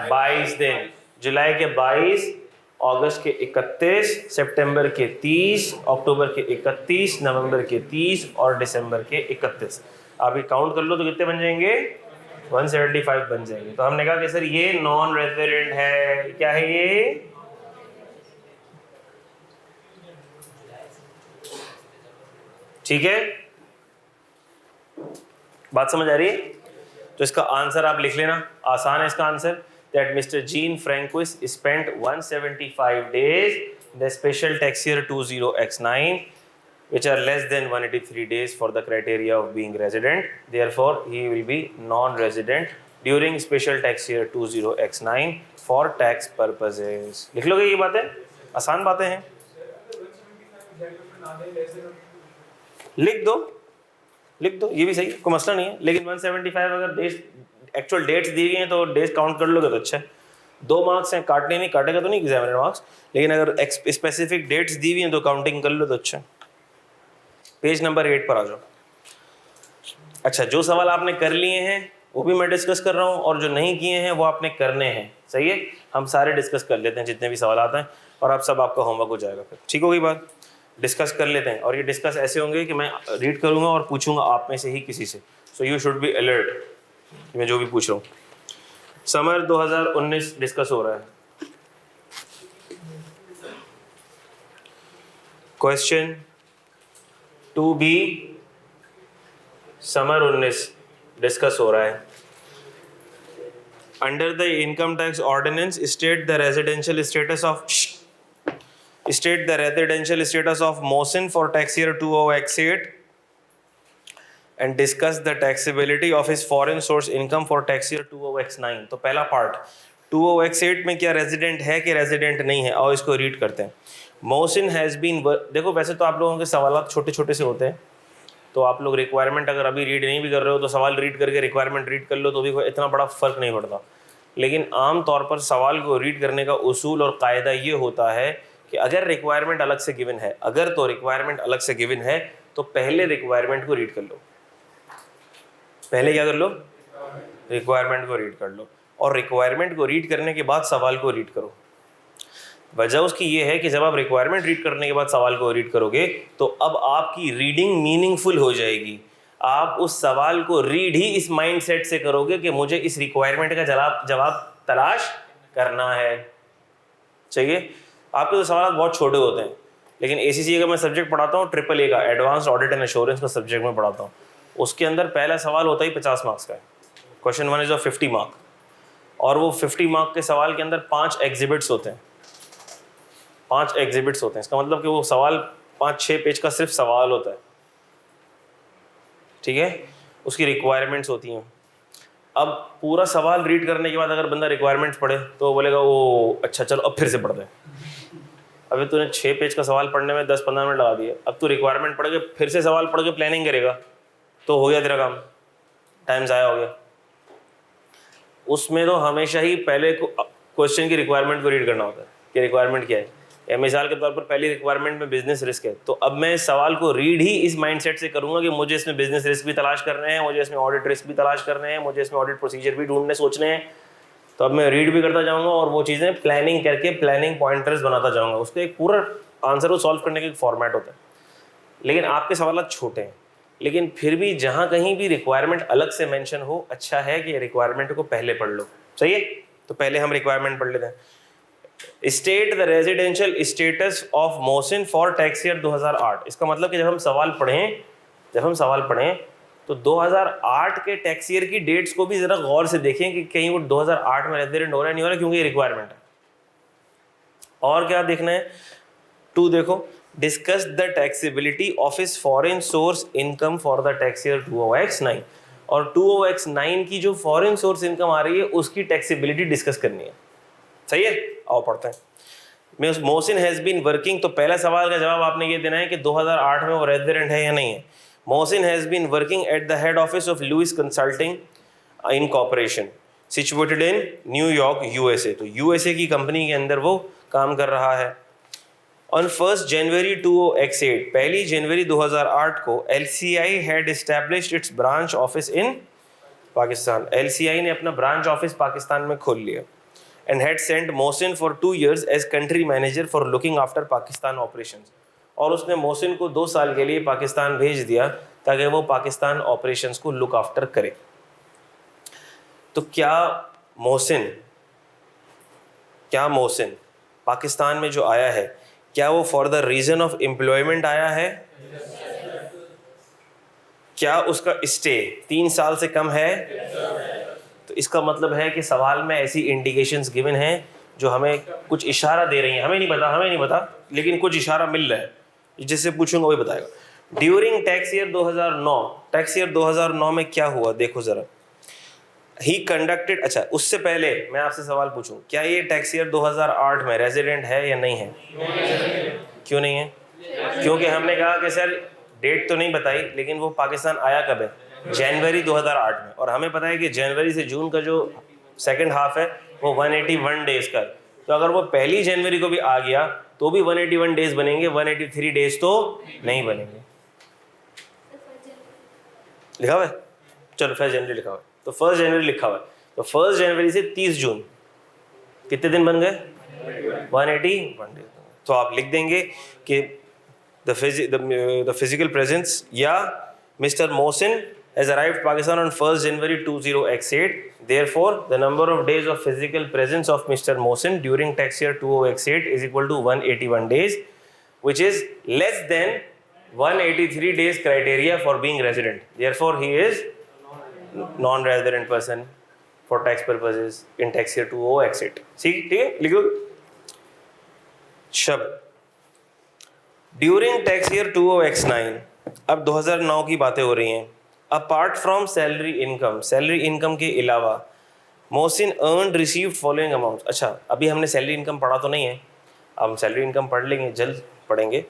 22 दिन, जुलाई के 22, अगस्त के 31, सितंबर के 30, अक्टूबर के 31, नवंबर के 30 और दिसंबर के 31। आप ये काउंट कर लो तो कितने बन जाएंगे, 175 बन जाएंगे। तो हमने कहा कि सर ये नॉन रेजिडेंट है, क्या है ये, ठीक है, बात समझ आ रही है? तो इसका आंसर आप लिख लेना, आसान है इसका answer, that Mr. Jean Francois spent 175 days in the special tax year 20x9, which are less than 183 days for the criteria of being resident. Therefore, he will be non-resident during special tax year 20x9 for tax purposes. लिख लोगे ये बातें, आसान बातें हैं, लिख दो, लिख दो, ये भी सही, कोई मसला नहीं है। लेकिन 175 अगर डेज एक्चुअल डेट्स दी गई हैं तो डेज काउंट कर लोगे तो अच्छा है। 2 मार्क्स हैं, काटने नहीं, काटेगा तो नहीं एग्जामिनर मार्क्स, लेकिन अगर स्पेसिफिक डेट्स दी हुई हैं तो काउंटिंग कर लो तो अच्छा है। पेज नंबर 8 पर आ जाओ। अच्छा, जो सवाल आपने कर लिए हैं वो भी मैं डिस्कस कर रहा हूँ, और जो नहीं किए हैं वो आपने करने हैं, सही है। हम सारे डिस्कस कर लेते हैं जितने भी सवाल आते हैं, और आप सब आपका होमवर्क हो जाएगा फिर, ठीक होगी बात। डिस्कस कर लेते हैं, और ये डिस्कस ऐसे होंगे कि मैं रीड करूंगा और पूछूंगा आप में से ही किसी से, so you should be alert मैं जो भी पूछ रहा हूँ। समर 2019 डिस्कस हो रहा है। क्वेश्चन 2B समर 19 डिस्कस हो रहा है। Under the income tax ordinance state the residential status of Mohsin for tax year 20X8 and discuss the taxability of his foreign source income for tax year 20X9। तो पहला part 20X8 में क्या resident है कि resident नहीं है, और इसको रीड करते हैं। मोहसिन हैज़ बीन, देखो वैसे तो आप लोगों के सवाल छोटे छोटे से होते हैं, तो आप लोग रिक्वायरमेंट अगर अभी रीड नहीं भी कर रहे हो तो सवाल रीड करके रिक्वायरमेंट रीड कर लो तो भी कोई इतना बड़ा फ़र्क नहीं पड़ता। लेकिन आम तौर पर सवाल को रीड करने का उसूल और कायदा ये होता है कि अगर रिक्वायरमेंट अलग से गिवन है, रिक्वायरमेंट अलग से गिवन है तो पहले रिक्वायरमेंट को रीड कर लो। पहले क्या कर लो? रिक्वायरमेंट को रीड कर लो, और रिक्वायरमेंट को रीड करने के बाद सवाल को रीड करो। वजह उसकी ये है कि जब आप रिक्वायरमेंट रीड करने के बाद सवाल को रीड करोगे तो अब आपकी रीडिंग मीनिंगफुल हो जाएगी। आप उस सवाल को रीड ही इस माइंडसेट से करोगे कि मुझे इस रिक्वायरमेंट का जवाब तलाश करना है। चाहिए आपके तो सवाल बहुत छोटे होते हैं, लेकिन ACCA का मैं सब्जेक्ट पढ़ाता हूँ, AAA का एडवांस्ड ऑडिट एंड एश्योरेंस का सब्जेक्ट में पढ़ाता हूँ। उसके अंदर पहला सवाल होता ही 50 मार्क्स का है। क्वेश्चन 1 इज ऑफ 50 मार्क, और वो 50 मार्क के सवाल के अंदर 5 एग्जिबिट्स होते हैं। 5 एग्जिबिट्स होते हैं, इसका मतलब कि वो सवाल 5-6 पेज का सिर्फ सवाल होता है। ठीक है, उसकी रिक्वायरमेंट्स होती हैं। अब पूरा सवाल रीड करने के बाद अगर बंदा रिक्वायरमेंट्स पढ़े तो बोलेगा वो अच्छा चलो अब फिर से पढ़ दें। अभी तूने 6 पेज का सवाल पढ़ने में 10-15 मिनट लगा दिए, अब तू रिक्वायरमेंट पढ़ के फिर से सवाल पढ़ के प्लानिंग करेगा तो हो गया तेरा काम, टाइम ज़ाया हो गया। उसमें तो हमेशा ही पहले क्वेश्चन की रिक्वायरमेंट को रीड करना होता है कि रिक्वायरमेंट क्या है। या मिसाल के तौर पर पहली रिक्वायरमेंट में बिजनेस रिस्क है, तो अब मैं इस सवाल को रीड ही इस माइंडसेट से करूंगा कि मुझे इसमें बिजनेस रिस्क भी तलाश करने हैं, मुझे इसमें ऑडिट रिस्क भी तलाश करने हैं, मुझे इसमें ऑडिट प्रोसीजर भी ढूंढने सोचने हैं। तो अब मैं रीड भी करता जाऊँगा और वो चीज़ें प्लानिंग करके प्लानिंग पॉइंटर्स बनाता जाऊँगा। उसका एक पूरा आंसर को सॉल्व करने का एक फॉर्मेट होता है। लेकिन आपके सवाल छोटे हैं, लेकिन फिर भी जहाँ कहीं भी रिक्वायरमेंट अलग से मेंशन हो, अच्छा है कि रिक्वायरमेंट को पहले पढ़ लो। सही है, तो पहले हम रिक्वायरमेंट पढ़ लेते हैं। State the residential status of Mohsin for tax year 2008। इसका मतलब कि जब हम सवाल पढ़ें तो 2008 के टैक्स ईयर की डेट्स को भी जरा गौर से देखें कि कहीं वो 2008 में रेजिडेंट हो रहा है नहीं हो रहा, क्योंकि ये रिक्वायरमेंट है। और क्या देखना है? 2 देखो, discuss the taxability of his foreign source income for the tax year 20X9। और 20X9 की जो फॉरेन सोर्स इनकम आ रही है उसकी टैक्सेबिलिटी डिस्कस करनी है। सही है, आओ पढ़ते हैं। मोहसिन हैज़ बीन वर्किंग, तो पहला सवाल का जवाब आपने ये देना है कि 2008 में वो रेजिडेंट है या नहीं है। Mohsin has been working at the head office of Louis Consulting Incorporation situated in न्यूयॉर्क USA। तो USA की कंपनी के अंदर वो काम कर रहा है। ऑन 1 जनवरी 20X8, 1 जनवरी 2008 को LCI had established it's branch office in Pakistan. LCI ने अपना ब्रांच ऑफिस पाकिस्तान में खोल लिया। and had sent Mohsin for 2 years as country manager for looking after Pakistan operations। और उसने मोहसिन को 2 साल के लिए पाकिस्तान भेज दिया ताकि वो पाकिस्तान ऑपरेशंस को लुक आफ्टर करे। तो क्या मोहसिन पाकिस्तान में जो आया है, क्या वो for the reason of employment आया है? क्या उसका स्टे 3 साल से कम है? तो इसका मतलब है कि सवाल में ऐसी इंडिकेशंस गिवन हैं जो हमें कुछ इशारा दे रही हैं। हमें नहीं पता लेकिन कुछ इशारा मिल रहा है, जिससे पूछूंगा वही बताएगा। ड्यूरिंग टैक्स ईयर 2009 में क्या हुआ देखो जरा। ही कंडक्टेड, अच्छा उससे पहले मैं आपसे सवाल पूछूं, क्या ये टैक्स ईयर 2008 में रेजिडेंट है या नहीं है? क्यों नहीं है? क्योंकि हमने कहा कि सर डेट तो नहीं बताई, लेकिन वो पाकिस्तान आया कब है? जनवरी 2008 में। और हमें पता है कि जनवरी से जून का जो सेकंड हाफ है वो 181 डेज का। तो अगर वो 1 जनवरी को भी आ गया तो भी 181 डेज बनेंगे, 183 डेज तो नहीं बनेंगे। लिखा हुआ है? चलो 1 जनवरी लिखा हुआ है, तो 1 जनवरी लिखा हुआ है, तो 1 जनवरी से 30 जून कितने दिन बन गए? 181 डेज। तो आप लिख देंगे कि the physical presence, yeah, Mr. Mohsin has arrived Pakistan on 1st January 20x8. Therefore, the number of days of physical presence of Mr. Mohsin during tax year 20x8 is equal to 181 days, which is less than 183 days criteria for being resident. Therefore, he is non-resident person for tax purposes in tax year 20x8. See, ठीक है, लिखो शब्द during tax year 20x9. अब 2009 की बातें हो रही हैं. अपार्ट फ्रॉम सैलरी इनकम के अलावा Mohsin earn received following amount. अच्छा, अभी हमने सैलरी इनकम पढ़ा तो नहीं है, अब हम सैलरी इनकम पढ़ लेंगे, जल्द पढ़ेंगे.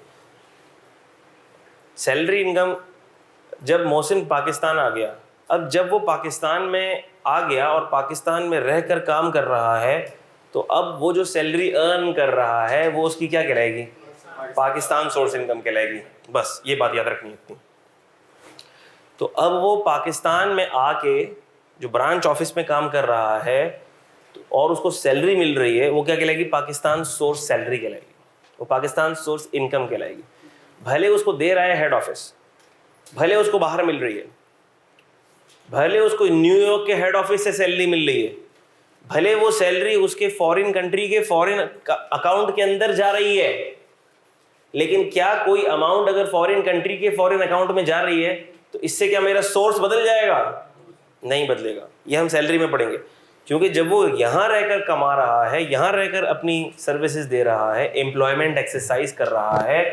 सैलरी इनकम जब मोहसिन पाकिस्तान आ गया, अब जब वो पाकिस्तान में आ गया और पाकिस्तान में रहकर काम कर रहा है, तो अब वो जो सैलरी अर्न कर रहा है वो उसकी क्या कहलाएगी? पाकिस्तान सोर्स इनकम कहलाएगी. बस ये बात याद रखनी है इतनी. तो अब वो पाकिस्तान में आके जो ब्रांच ऑफिस में काम कर रहा है और उसको सैलरी मिल रही है, वो क्या कहलाएगी? पाकिस्तान सोर्स सैलरी कहलाएगी, वो पाकिस्तान सोर्स इनकम कहलाएगी. भले उसको दे रहा है हेड ऑफिस, भले उसको बाहर मिल रही है, भले उसको न्यूयॉर्क के हेड ऑफिस से सैलरी मिल रही है, भले वो सैलरी उसके फॉरेन कंट्री के फॉरेन अकाउंट के अंदर जा रही है, लेकिन क्या कोई अमाउंट अगर फॉरेन कंट्री के फॉरेन अकाउंट में जा रही है तो इससे क्या मेरा सोर्स बदल जाएगा? नहीं बदलेगा. ये हम सैलरी में पढ़ेंगे, क्योंकि जब वो यहाँ रहकर कमा रहा है, यहाँ रहकर अपनी सर्विसेज दे रहा है, एम्प्लॉयमेंट एक्सरसाइज कर रहा है,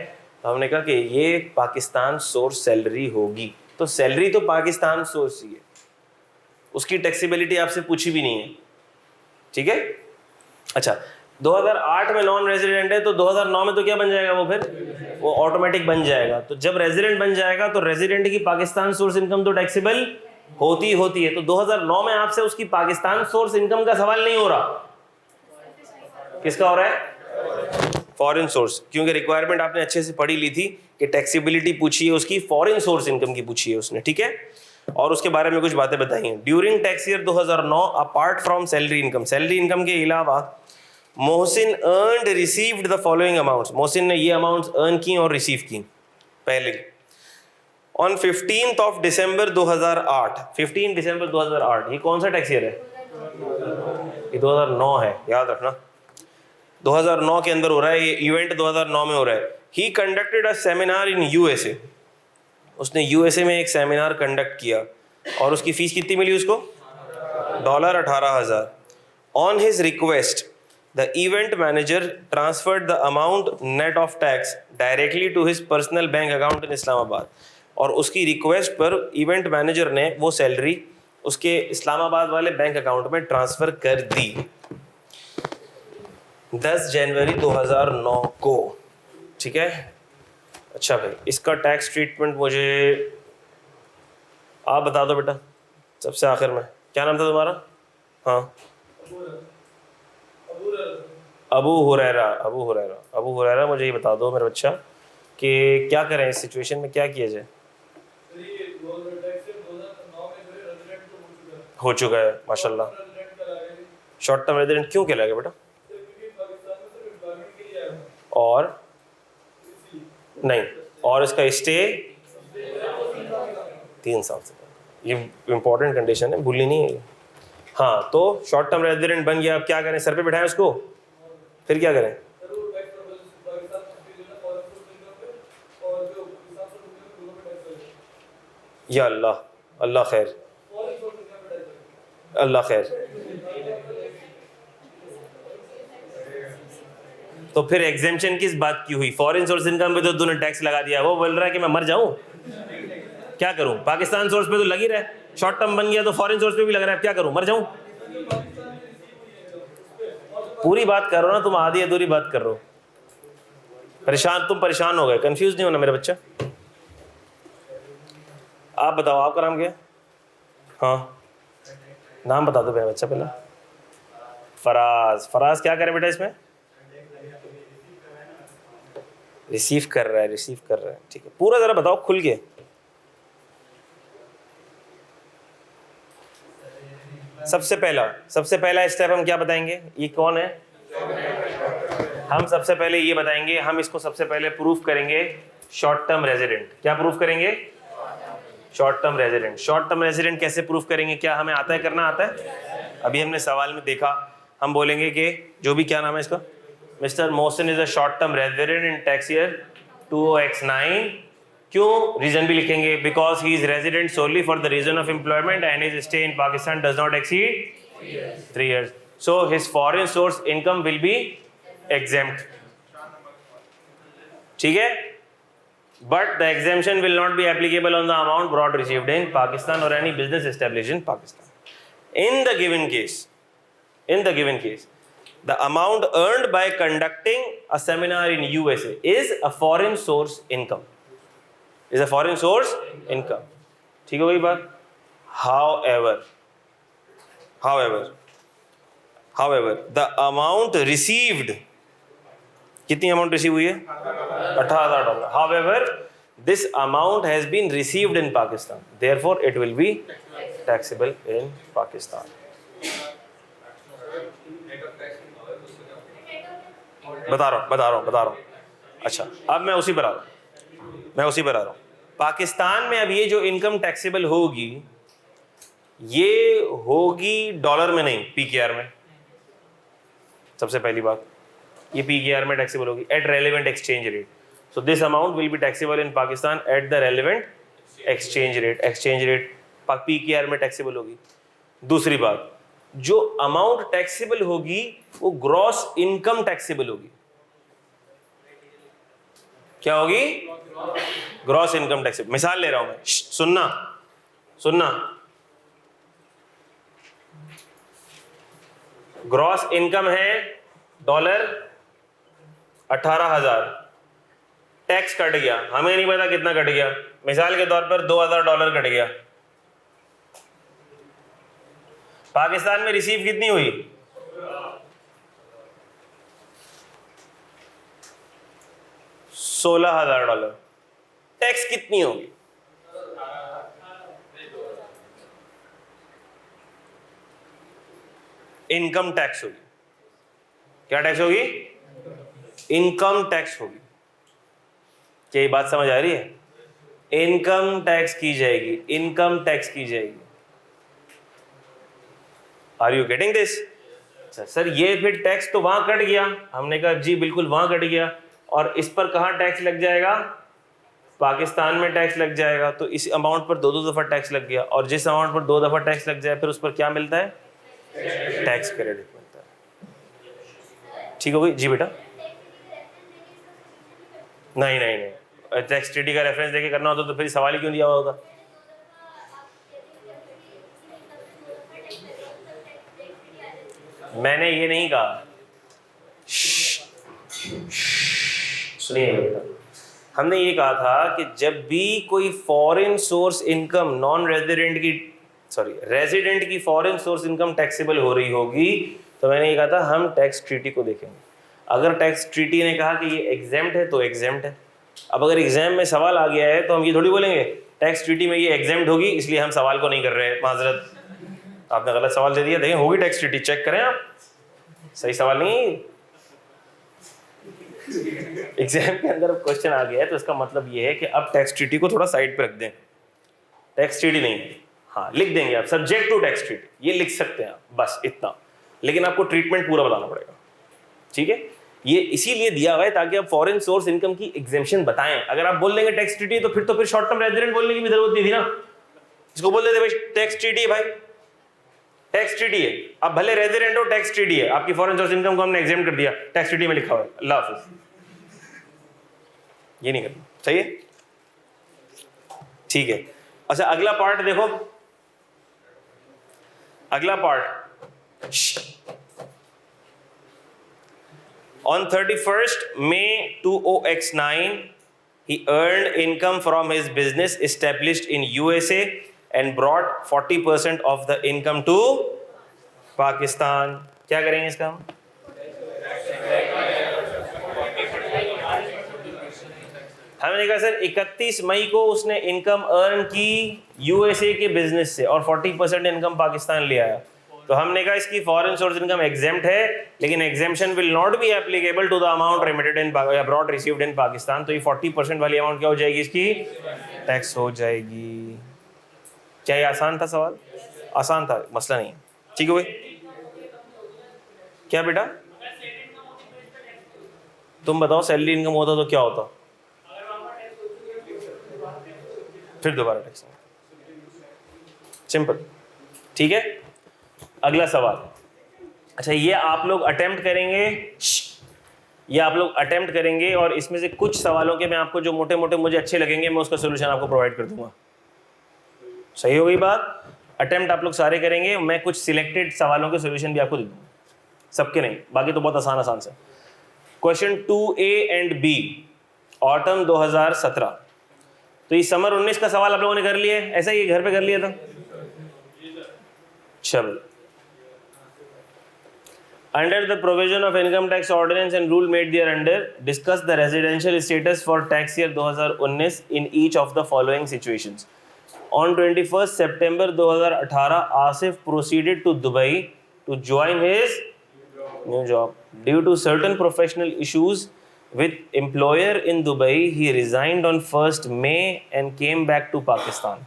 तो हमने कहा कि ये पाकिस्तान सोर्स सैलरी होगी. तो सैलरी तो पाकिस्तान सोर्स ही है, उसकी टैक्सेबिलिटी आपसे पूछी भी नहीं है. ठीक है. अच्छा, 2008 में नॉन रेजिडेंट है तो 2009 में तो क्या बन जाएगा? वो फिर वो ऑटोमेटिक बन जाएगा. तो जब रेजिडेंट बन जाएगा तो रेजिडेंट की पाकिस्तान सोर्स इनकम तो टैक्सेबल होती है. तो 2009 में आपसे उसकी पाकिस्तान सोर्स इनकम का सवाल नहीं हो रहा. किसका हो रहा है? Foreign source. क्योंकि रिक्वायरमेंट आपने अच्छे से पढ़ी ली थी कि टैक्सेबिलिटी पूछी है उसकी, फॉरेन सोर्स इनकम की पूछी है उसने. ठीक है. और उसके बारे में कुछ बातें बताई हैं. During tax year 2009 apart from salary income के अलावा Mohsin earned received the following amounts. Mohsin ने ये अमाउंट्स अर्न की और रिसीव की. पहले ऑन 15 दिसंबर 2008, 15 दिसंबर 2008, ये कौन सा टैक्स ईयर है? ये 2009 है, याद रखना. 2009 के अंदर हो रहा है ये इवेंट, 2009 में हो रहा है. ही conducted a seminar in USA. उसने यूएसए में एक सेमिनार कंडक्ट किया और उसकी फीस कितनी मिली उसको? $18,000. On his request the event manager transferred the amount net of tax directly to his personal bank account in Islamabad. और उसकी रिक्वेस्ट पर इवेंट मैनेजर ने वो सैलरी उसके इस्लामाबाद वाले बैंक अकाउंट में ट्रांसफ़र कर दी 10 जनवरी 2009 को. ठीक है. अच्छा भाई, इसका टैक्स ट्रीटमेंट मुझे आप बता दो बेटा सबसे आखिर में. क्या नाम था तुम्हारा? हाँ, अबू हुरैरा. मुझे ये बता दो मेरा बच्चा कि क्या करें इस सिचुएशन में, क्या किया जाए? हो चुका है माशाल्लाह. शॉर्ट टर्म रेजिडेंट क्यों कहलाया गया बेटा? और नहीं, और इसका स्टे 3 साल से. ये इंपॉर्टेंट कंडीशन है, भूलनी नहीं है. हाँ, तो शॉर्ट टर्म रेजिडेंट बन गया. अब क्या करें? सर पे बिठाएं उसको, फिर क्या करें? या अल्लाह, अल्लाह खैर, अल्लाह खैर. तो फिर एग्जेम्पशन किस बात की हुई? फॉरेन सोर्स इनकम पे तो तूने टैक्स लगा दिया. वो बोल रहा है कि मैं मर जाऊं, क्या करूं? पाकिस्तान सोर्स पे तो लग ही रहा है, शॉर्ट टर्म बन गया तो फॉरेन सोर्स पे भी लग रहा है. क्या करूं? मर जाऊं? पूरी बात कर रहा हूं ना, तुम आधी अधूरी बात कर रहे हो. तुम परेशान हो गए. कंफ्यूज नहीं होना मेरा बच्चा. आप बताओ, आपका नाम क्या है? हाँ, नाम बता दो मेरा बच्चा पहले. फराज क्या करे बेटा इसमें? रिसीव कर रहा है. ठीक है, पूरा जरा बताओ खुल के. सबसे पहला स्टेप हम क्या बताएंगे? ये कौन है? हम सबसे पहले ये बताएंगे, हम इसको सबसे पहले प्रूफ करेंगे शॉर्ट टर्म रेजिडेंट। क्या प्रूफ करेंगे? Short term resident. Short term resident कैसे प्रूफ करेंगे? क्या हमें आता है, करना आता है? अभी हमने सवाल में देखा, हम बोलेंगे कि जो भी, क्या नाम है इसका, mister Mohsin is a short term resident in tax year 2009। क्यों? रीजन भी लिखेंगे, because he is resident solely for the reason of employment and his stay in Pakistan does not exceed 3 years. So his foreign source income will be exempt. ठीक है? But the exemption will not be applicable on the amount brought received in Pakistan or any business established in Pakistan. In the given case, the amount earned by conducting a seminar in USA is a foreign source income. Is a foreign source income. ठीक है वही बात? However, the amount received, कितनी amount receive हुई है? $18,000. However, this amount has been received in Pakistan. Therefore, it will be taxable in Pakistan. बता रहा हूँ। अच्छा, अब मैं उसी पर आ रहा हूँ। पाकिस्तान में अब ये जो इनकम टैक्सेबल होगी, ये होगी डॉलर में नहीं, पीकेआर में। सबसे पहली बात, ये पीकेआर में टैक्सेबल होगी at relevant exchange rate. So this amount will be taxable in Pakistan at the relevant exchange rate PKR में टैक्सेबल होगी। दूसरी बात, जो अमाउंट टैक्सेबल होगी वो ग्रॉस इनकम टैक्सेबल होगी। क्या होगी? Gross income taxable. मिसाल ले रहा हूं मैं, सुनना। ग्रॉस इनकम है डॉलर 18,000, टैक्स कट गया, हमें नहीं पता कितना कट गया, मिसाल के तौर पर $2,000 कट गया। पाकिस्तान में रिसीव कितनी हुई? $16,000। टैक्स कितनी होगी? इनकम टैक्स होगी। क्या टैक्स होगी? इनकम टैक्स होगी। क्या ये बात समझ आ रही है? इनकम टैक्स की जाएगी। Are you getting this? Sir ये फिर टैक्स तो वहां कट गया। हमने कहा जी बिल्कुल वहां कट गया, और इस पर कहां टैक्स लग जाएगा? पाकिस्तान में टैक्स लग जाएगा। तो इस अमाउंट पर 2 दफा टैक्स लग गया, और जिस अमाउंट पर 2 दफा टैक्स लग जाए फिर उस पर क्या मिलता है? टैक्स क्रेडिट मिलता है। ठीक हो गई जी बेटा? नहीं, टैक्स ट्रीटी का रेफरेंस देके करना होता तो फिर सवाल ही क्यों दिया हुआ होता? मैंने ये नहीं कहा, सुनिए बेटा, हमने ये कहा था कि जब भी कोई फॉरेन सोर्स इनकम रेजिडेंट की फॉरेन सोर्स इनकम टैक्सेबल हो रही होगी, तो मैंने ये कहा था हम टैक्स ट्रीटी को देखेंगे। अगर टैक्स ट्रीटी ने कहा कि ये एग्जेम्प्ट है तो एग्जेम्प्ट है। अब अगर एग्जाम में सवाल आ गया है तो हम ये थोड़ी बोलेंगे टैक्स ट्रीटी में ये एग्जेम्प्ट होगी इसलिए हम सवाल को नहीं कर रहे हैं, माजरत आपने गलत सवाल दे दिया। देखें होगी टैक्स ट्रीटी, चेक करें आप, सही सवाल नहीं। एग्जाम के अंदर क्वेश्चन आ गया है तो इसका मतलब ये है कि अब टैक्स ट्रीटी को थोड़ा साइड पे रख दें। टैक्स ट्रीटी नहीं, हाँ लिख देंगे आप सब्जेक्ट टू टैक्स ट्रीटी, ये लिख सकते हैं आप, बस इतना। लेकिन आपको ट्रीटमेंट पूरा बताना पड़ेगा, ठीक है? ये इसीलिए दिया हुआ है ताकि आप फॉरेन सोर्स इनकम की एग्जेम्पशन बताएं। अगर आप बोल देंगे टैक्स ट्रीटी तो फिर शॉर्ट टर्म रेजिडेंट बोलने की भी जरूरत नहीं थी ना। इसको बोल देते भाई टैक्स ट्रीटी है, भाई टैक्स ट्रीटी है, आप भले रेजिडेंट हो, टैक्स ट्रीटी है, आपकी फॉरेन सोर्स इनकम को हमने एग्जेम्प्ट कर दिया, टैक्स ट्रीटी में लिखा हुआ है। अल्लाह हाफिज। ये नहीं करना, सही है? ठीक है। अच्छा अगला पार्ट देखो, अगला part. On 31st May 2009, he earned income from his business established in USA and brought 40% of the income to Pakistan. क्या करेंगे इसका हम? हमने कहा सर 31 मई को उसने इनकम अर्न की यूएसए के बिजनेस से और 40% इनकम पाकिस्तान ले आया, तो हमने कहा इसकी फॉरेन सोर्स इनकम एग्जेम्प्ट है, लेकिन exemption will not be applicable to the amount remitted in abroad received in Pakistan. तो ये 40% वाली अमाउंट क्या हो जाएगी, इसकी टैक्स हो जाएगी। क्या ये आसान था सवाल? आसान था, मसला नहीं है। ठीक है भाई, क्या बेटा तुम बताओ, सैलरी इनकम होता तो क्या होता? फिर दोबारा टैक्स, सिंपल। ठीक है, अगला सवाल। अच्छा, ये आप लोग अटेम्प्ट करेंगे, ये आप लोग अटेम्प्ट करेंगे और इसमें से कुछ सवालों के मैं आपको जो मोटे मोटे मुझे अच्छे लगेंगे मैं उसका सोल्यूशन आपको प्रोवाइड कर दूंगा। सही हो गई बात? अटेम्प्ट आप लोग सारे करेंगे, मैं कुछ सिलेक्टेड सवालों के सोल्यूशन भी आपको दे दूंगा, सबके नहीं, बाकी तो बहुत आसान आसान से। Question 2A and B, autumn 2017। तो ये समर 19 का सवाल आप लोगों ने कर लिया है, ऐसा ही घर पे कर लिया था? चलो, under the provision of income tax ordinance and rule made thereunder, discuss the residential status for tax year 2019 in each of the following situations. On 21st September 2018, Asif proceeded to Dubai to join his new job. Due to certain professional issues with employer in Dubai, he resigned on 1st May and came back to Pakistan.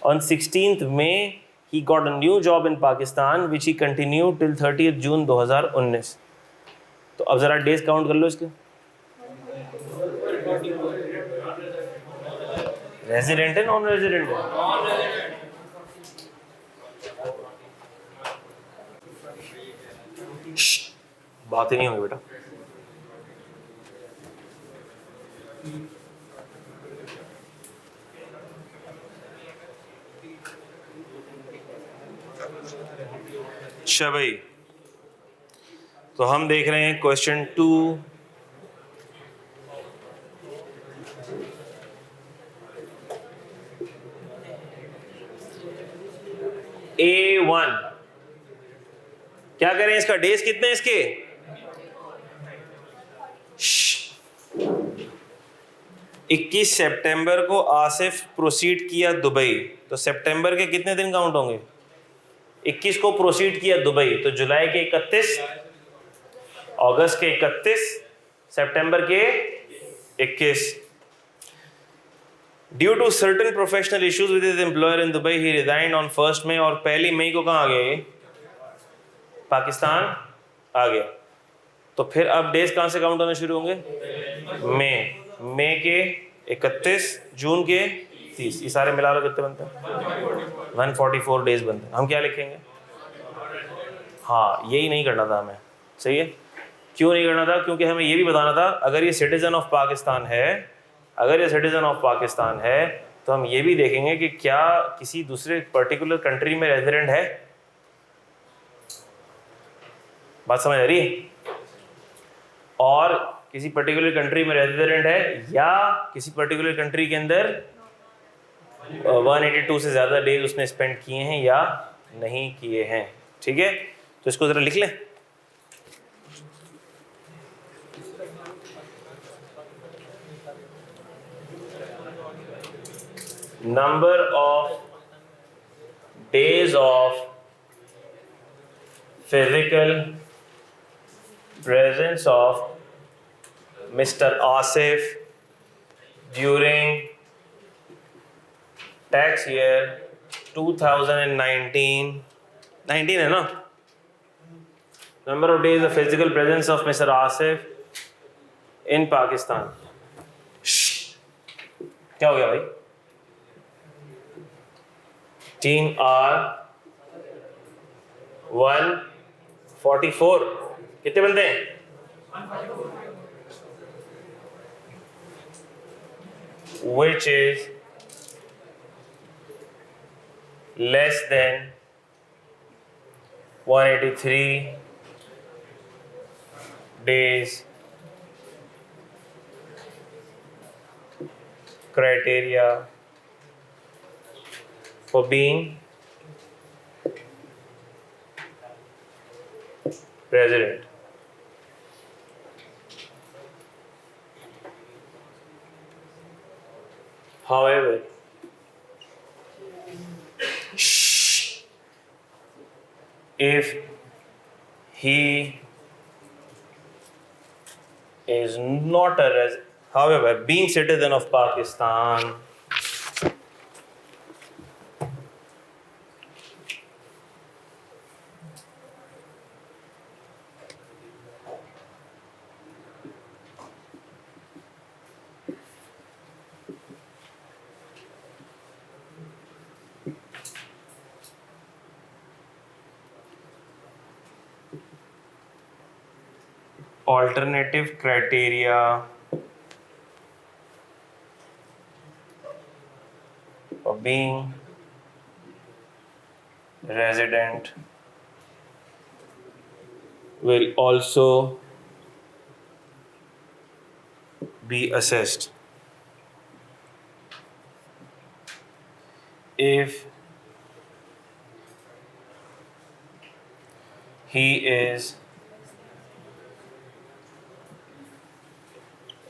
On 16th May, he got a new job in Pakistan, which he continued till 30th June 2019. तो अब ज़रा days count कर लो इसके। Resident है, non resident है? बात ही नहीं होगी बेटा। अच्छा भाई, तो हम देख रहे हैं क्वेश्चन 2। A1, क्या करें इसका, डेज कितने इसके? 21 सितंबर को आसिफ प्रोसीड किया दुबई, तो सितंबर के कितने दिन काउंट होंगे? 21 को प्रोसीड किया दुबई, तो जुलाई के 31, अगस्त के 31, सितंबर के 21। Due to certain professional issues with his employer in Dubai, he resigned on 1 May, और 1 मई को कहाँ आ गए? पाकिस्तान आ गया। तो फिर अब डेज कहाँ से काउंट होने शुरू होंगे? मई के 31, जून के 30, ये सारे मिला लो कितने बनते हैं? 144 डेज बनते हैं। हम क्या लिखेंगे? हाँ, यही नहीं करना था हमें, सही है। क्यों नहीं करना था? क्योंकि हमें ये भी बताना था, अगर ये सिटीजन ऑफ पाकिस्तान है, अगर ये सिटीजन ऑफ पाकिस्तान है, तो हम ये भी देखेंगे कि क्या किसी दूसरे पर्टिकुलर कंट्री में रेजिडेंट है। बात समझ आ रही है? और किसी पर्टिकुलर कंट्री में रेजिडेंट है या किसी पर्टिकुलर कंट्री के अंदर 182 से ज़्यादा डेज उसने स्पेंड किए हैं या नहीं किए हैं। ठीक है, तो इसको ज़रा लिख लें। Number of days of physical presence of Mr. Asif during tax year 2019, 19 है ना? Number of days of physical presence of Mr. Asif in Pakistan। क्या हो गया भाई? 3R 144 कितने बनते हैं? Which is less than 183 days criteria for being resident। However, if he is not a resident, however, being citizen of Pakistan, alternative criteria for being resident will also be assessed if he is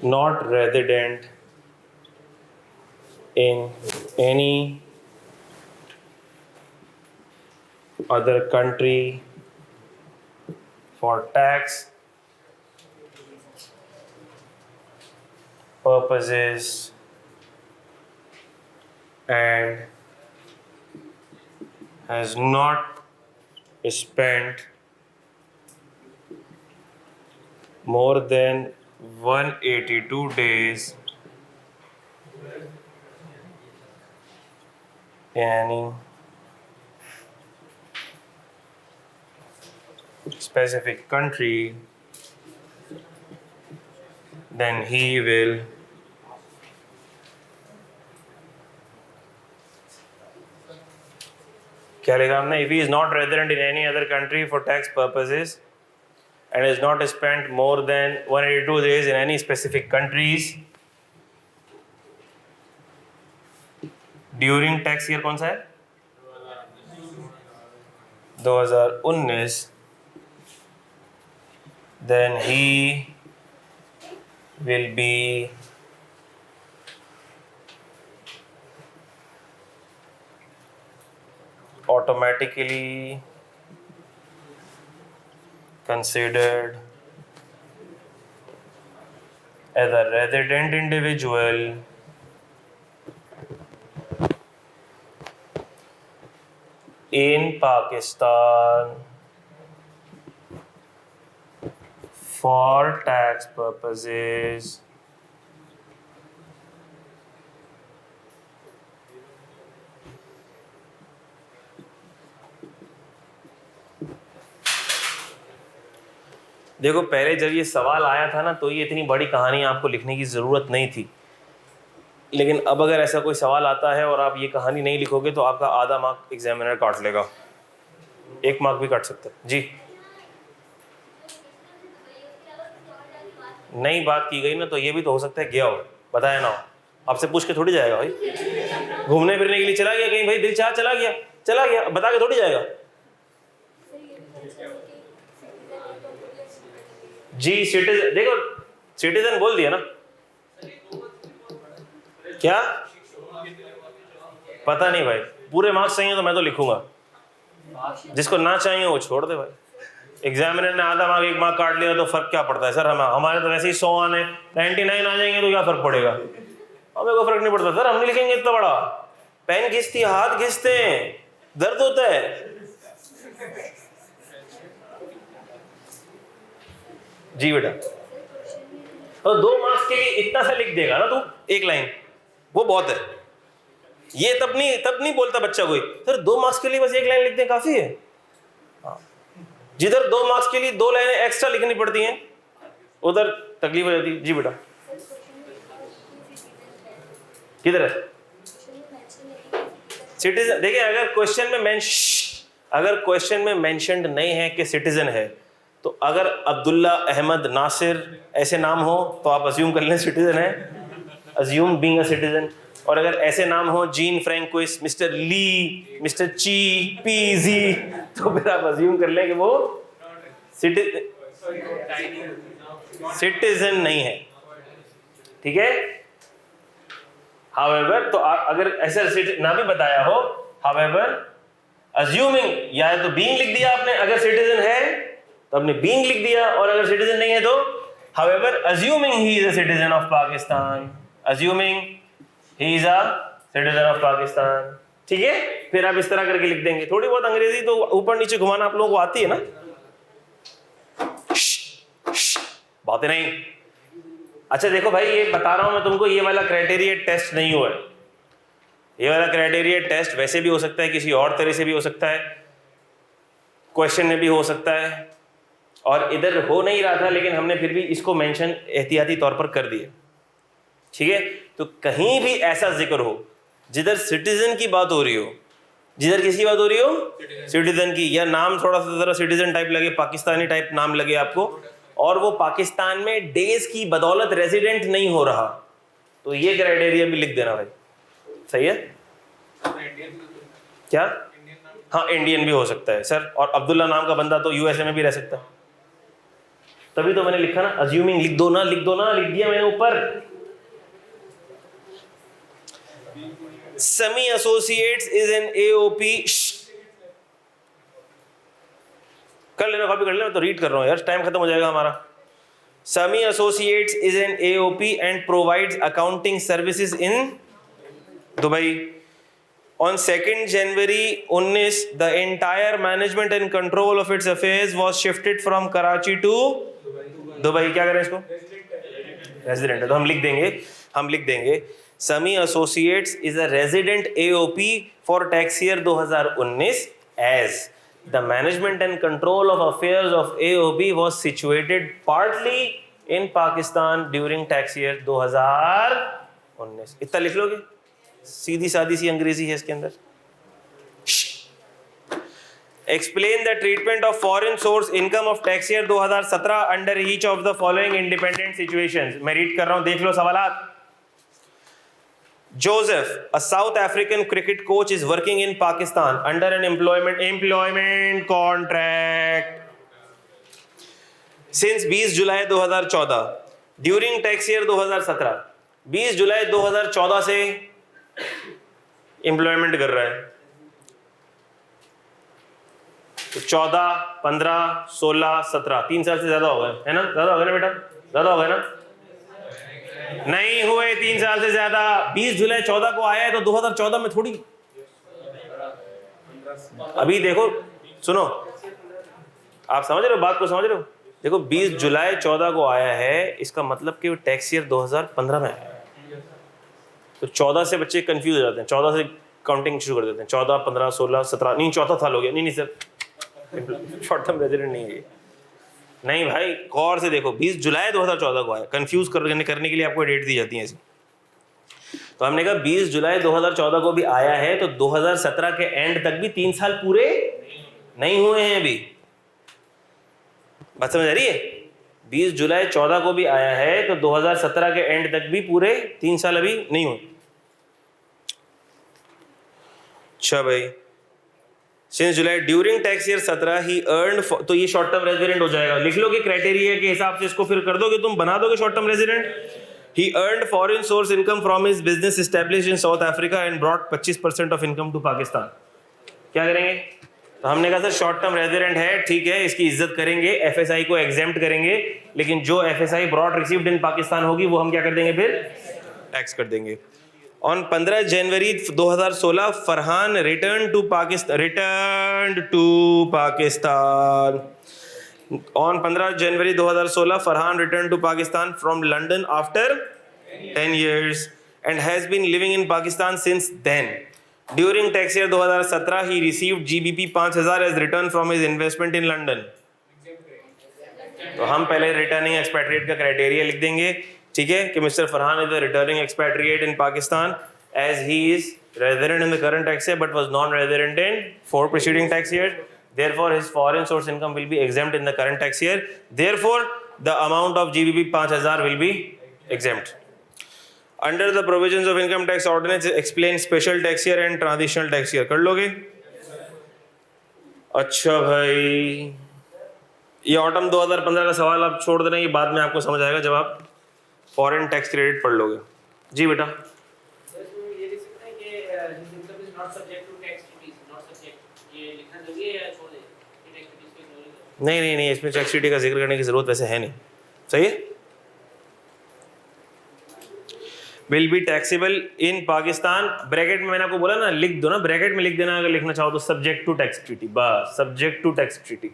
not resident in any other country for tax purposes and has not spent more than 182 days in any specific country, then he will क्या लिखा हमने? If he is not resident in any other country for tax purposes and has not spent more than 182 days in any specific countries during tax year, कौन सा है? 2019, then he will be automatically considered as a resident individual in Pakistan for tax purposes देखो, पहले जब ये सवाल आया था ना तो ये इतनी बड़ी कहानी आपको लिखने की ज़रूरत नहीं थी, लेकिन अब अगर ऐसा कोई सवाल आता है और आप ये कहानी नहीं लिखोगे तो आपका आधा मार्क एग्जामिनर काट लेगा, 1 मार्क भी काट सकता है। जी, नई बात की गई ना तो ये भी तो हो सकता है गया हो, बताया ना हो, आपसे पूछ के थोड़ी जाएगा भाई। घूमने फिरने के लिए चला गया कहीं, भाई दिल चाह चला गया, बता के थोड़ी जाएगा। जी सिटीजन, देखो सिटीजन बोल दिया ना, क्या पता नहीं भाई, पूरे मार्क्स चाहिए तो मैं तो लिखूंगा, जिसको ना चाहिए वो छोड़ दे भाई। एग्जामिनर ने आधा मार्क 1 मार्क काट लिया तो फर्क क्या पड़ता है सर? हमारे तो वैसे ही 100 आने, 99 आ जाएंगे तो क्या फर्क पड़ेगा? हमें को फर्क नहीं पड़ता सर, हम नहीं लिखेंगे इतना बड़ा। पेन घिसती है, हाथ घिसते हैं, दर्द होता है। जी बेटा, और 2 मार्क्स के लिए इतना सा लिख देगा ना तू, 1 लाइन, वो बहुत है। ये तब नहीं बोलता बच्चा कोई, सर 2 मार्क्स के लिए बस 1 लाइन लिख दें काफी है। जिधर 2 मार्क्स के लिए 2 लाइनें एक्स्ट्रा लिखनी पड़ती हैं उधर तकलीफ हो जाती है। जी बेटा, किधर है सिटीजन? देखिए, अगर क्वेश्चन में मेंशन्ड नहीं है कि सिटीजन है, तो अगर अब्दुल्ला अहमद नासिर ऐसे नाम हो तो आप अज्यूम कर लें सिटीजन है, अज्यूम बीइंग अ सिटीजन। और अगर ऐसे नाम हो जीन फ्रैंकोइस, मिस्टर ली, मिस्टर ची, पीजी, तो फिर आप अज्यूम कर लें कि वो सिटीजन नहीं है, ठीक है। हाउएवर, तो अगर ऐसा ना भी बताया हो, हाउएवर अज्यूमिंग या तो बीइंग लिख दिया आपने, अगर सिटीजन है तो आपने बीइंग लिख दिया, और अगर सिटीजन नहीं है तो however assuming he is a citizen of Pakistan, assuming he is a citizen of Pakistan. ठीक है, फिर आप इस तरह करके लिख देंगे। थोड़ी बहुत अंग्रेजी तो ऊपर नीचे घुमाना आप लोगों को आती है ना, बातें नहीं। अच्छा देखो भाई, ये बता रहा हूं मैं तुमको, ये वाला क्राइटेरिया टेस्ट नहीं हुआ है। ये वाला क्राइटेरिया टेस्ट वैसे भी हो सकता है, किसी और तरह से भी हो सकता है, क्वेश्चन में भी हो सकता है, और इधर हो नहीं रहा था लेकिन हमने फिर भी इसको मेंशन एहतियाती तौर पर कर दिया। ठीक है, तो कहीं भी ऐसा जिक्र हो जिधर सिटीजन की बात हो रही हो, जिधर किसकी बात हो रही हो, सिटीजन की, या नाम थोड़ा सा जरा सिटीजन टाइप लगे, पाकिस्तानी टाइप नाम लगे आपको, और वो पाकिस्तान में डेज की बदौलत रेजिडेंट नहीं हो रहा, तो ये क्राइटेरिया भी लिख देना भाई। सही है क्या? हाँ, इंडियन भी हो सकता है सर, और अब्दुल्ला नाम का बंदा तो यूएसए में भी रह सकता है। तभी तो मैंने लिखा ना, अज्यूमिंग लिख दो ना, लिख दो ना, लिख दिया मैंने ऊपर। समी एसोसिएट्स इज एन एओपी, कर लेना, कॉपी कर लेना, तो रीड कर रहा हूं यार, टाइम खत्म हो जाएगा हमारा। समी associates is an AOP and provides accounting services in Dubai. On 2nd January 19, the entire management and control of its affairs was shifted from Karachi to Dubai. क्या करें इसको? रेजिडेंट है तो हम लिख देंगे समी associates is a resident AOP for tax year 2019 as the management and control of affairs of AOP was situated partly in Pakistan during tax year 2019। इतना लिख लोगे? सीधी सादी सी अंग्रेजी है इसके अंदर। Explain the treatment of foreign source income of tax year 2017 under each of the following independent situations. मैं read कर रहा हूं, देख लो सवालात। Joseph, a South African cricket coach, is working in Pakistan under an employment contract since 20 July 2014 during tax year 2017। 20 जुलाई 2014 से employment कर रहा है, तो 14, 15, 16, 17, 3 साल से ज्यादा हो गए, है ना? ज्यादा हो गए ना बेटा? ज्यादा हो गए ना? नहीं हुए 3 साल से ज्यादा। 20 जुलाई 14 को आया है तो 2014 में थोड़ी। अभी देखो, सुनो, आप समझ रहे हो बात को, समझ रहे हो? देखो 20 जुलाई 14 को आया है, इसका मतलब कि वो टैक्स ईयर 2015 में आया है, तो 14 से बच्चे कंफ्यूज हो जाते हैं, 14 से काउंटिंग शुरू कर देते हैं, 14, 15, 16, 17, नहीं चौथा साल हो गया। नहीं सर, शॉर्ट टर्म रेजिडेंट नहीं है। नहीं भाई, गौर से देखो, 20 जुलाई 2014 को आया, कंफ्यूज करने के लिए आपको डेट दी जाती है ऐसी। तो हमने कहा 20 जुलाई 2014 को भी आया है, तो 2017 के एंड तक भी 3 साल पूरे नहीं हुए हैं अभी। बात समझ आ रही है? 20 जुलाई 14 को भी आया है तो 2017 के एंड तक भी पूरे 3 साल अभी नहीं हुए। अच्छा भाई, since July during tax year 17 he earned, तो ये शॉर्ट टर्म रेजिडेंट हो जाएगा। लिख लोगे क्राइटेरिया के हिसाब से, इसको फिर कर दोगे, तुम बना दोगे short term resident. He earned foreign source income from his business established in South Africa and brought 25% of income to Pakistan. क्या करेंगे? तो हमने कहा सर शॉर्ट टर्म रेजिडेंट है, ठीक है, इसकी इज्जत करेंगे, FSI को एग्जेम्प्ट करेंगे, लेकिन जो FSI broad received in Pakistan होगी वो हम क्या कर देंगे? फिर टैक्स कर देंगे। On 15 January 2016 Farhan return to Pakistan. On 15 January 2016 Farhan return to Pakistan from London after 10 years and has been living in Pakistan since then. During tax year 2017 he received GBP 5000 as return from his investment in London। तो हम पहले returning expatriate का criteria लिख देंगे, ठीक है, कि mister Farhan is the returning expatriate in Pakistan as he is resident in the current tax year but was non resident in 4 preceding tax years, therefore his foreign source income will be exempt in the current tax year, therefore the amount of GBP 5000 will be exempt। Under the provisions of income tax ordinance explain special tax year and transitional tax year। कर लोगे? अच्छा भाई, ये autumn 2015 का सवाल आप छोड़ देना, ये बाद में आपको समझ आएगा जब आप फॉरेन टैक्स क्रेडिट पढ़ लोगे। जी बेटा, नहीं नहीं नहीं, इसमें टैक्स ट्रीटी का जिक्र करने की जरूरत वैसे है नहीं। सही है। Will be taxable in Pakistan, bracket में मैंने आपको बोला ना, लिख दो ना, ब्रैकेट में लिख देना अगर लिखना चाहो तो, सब्जेक्ट टू टैक्स ट्रीटी, बस subject to tax treaty.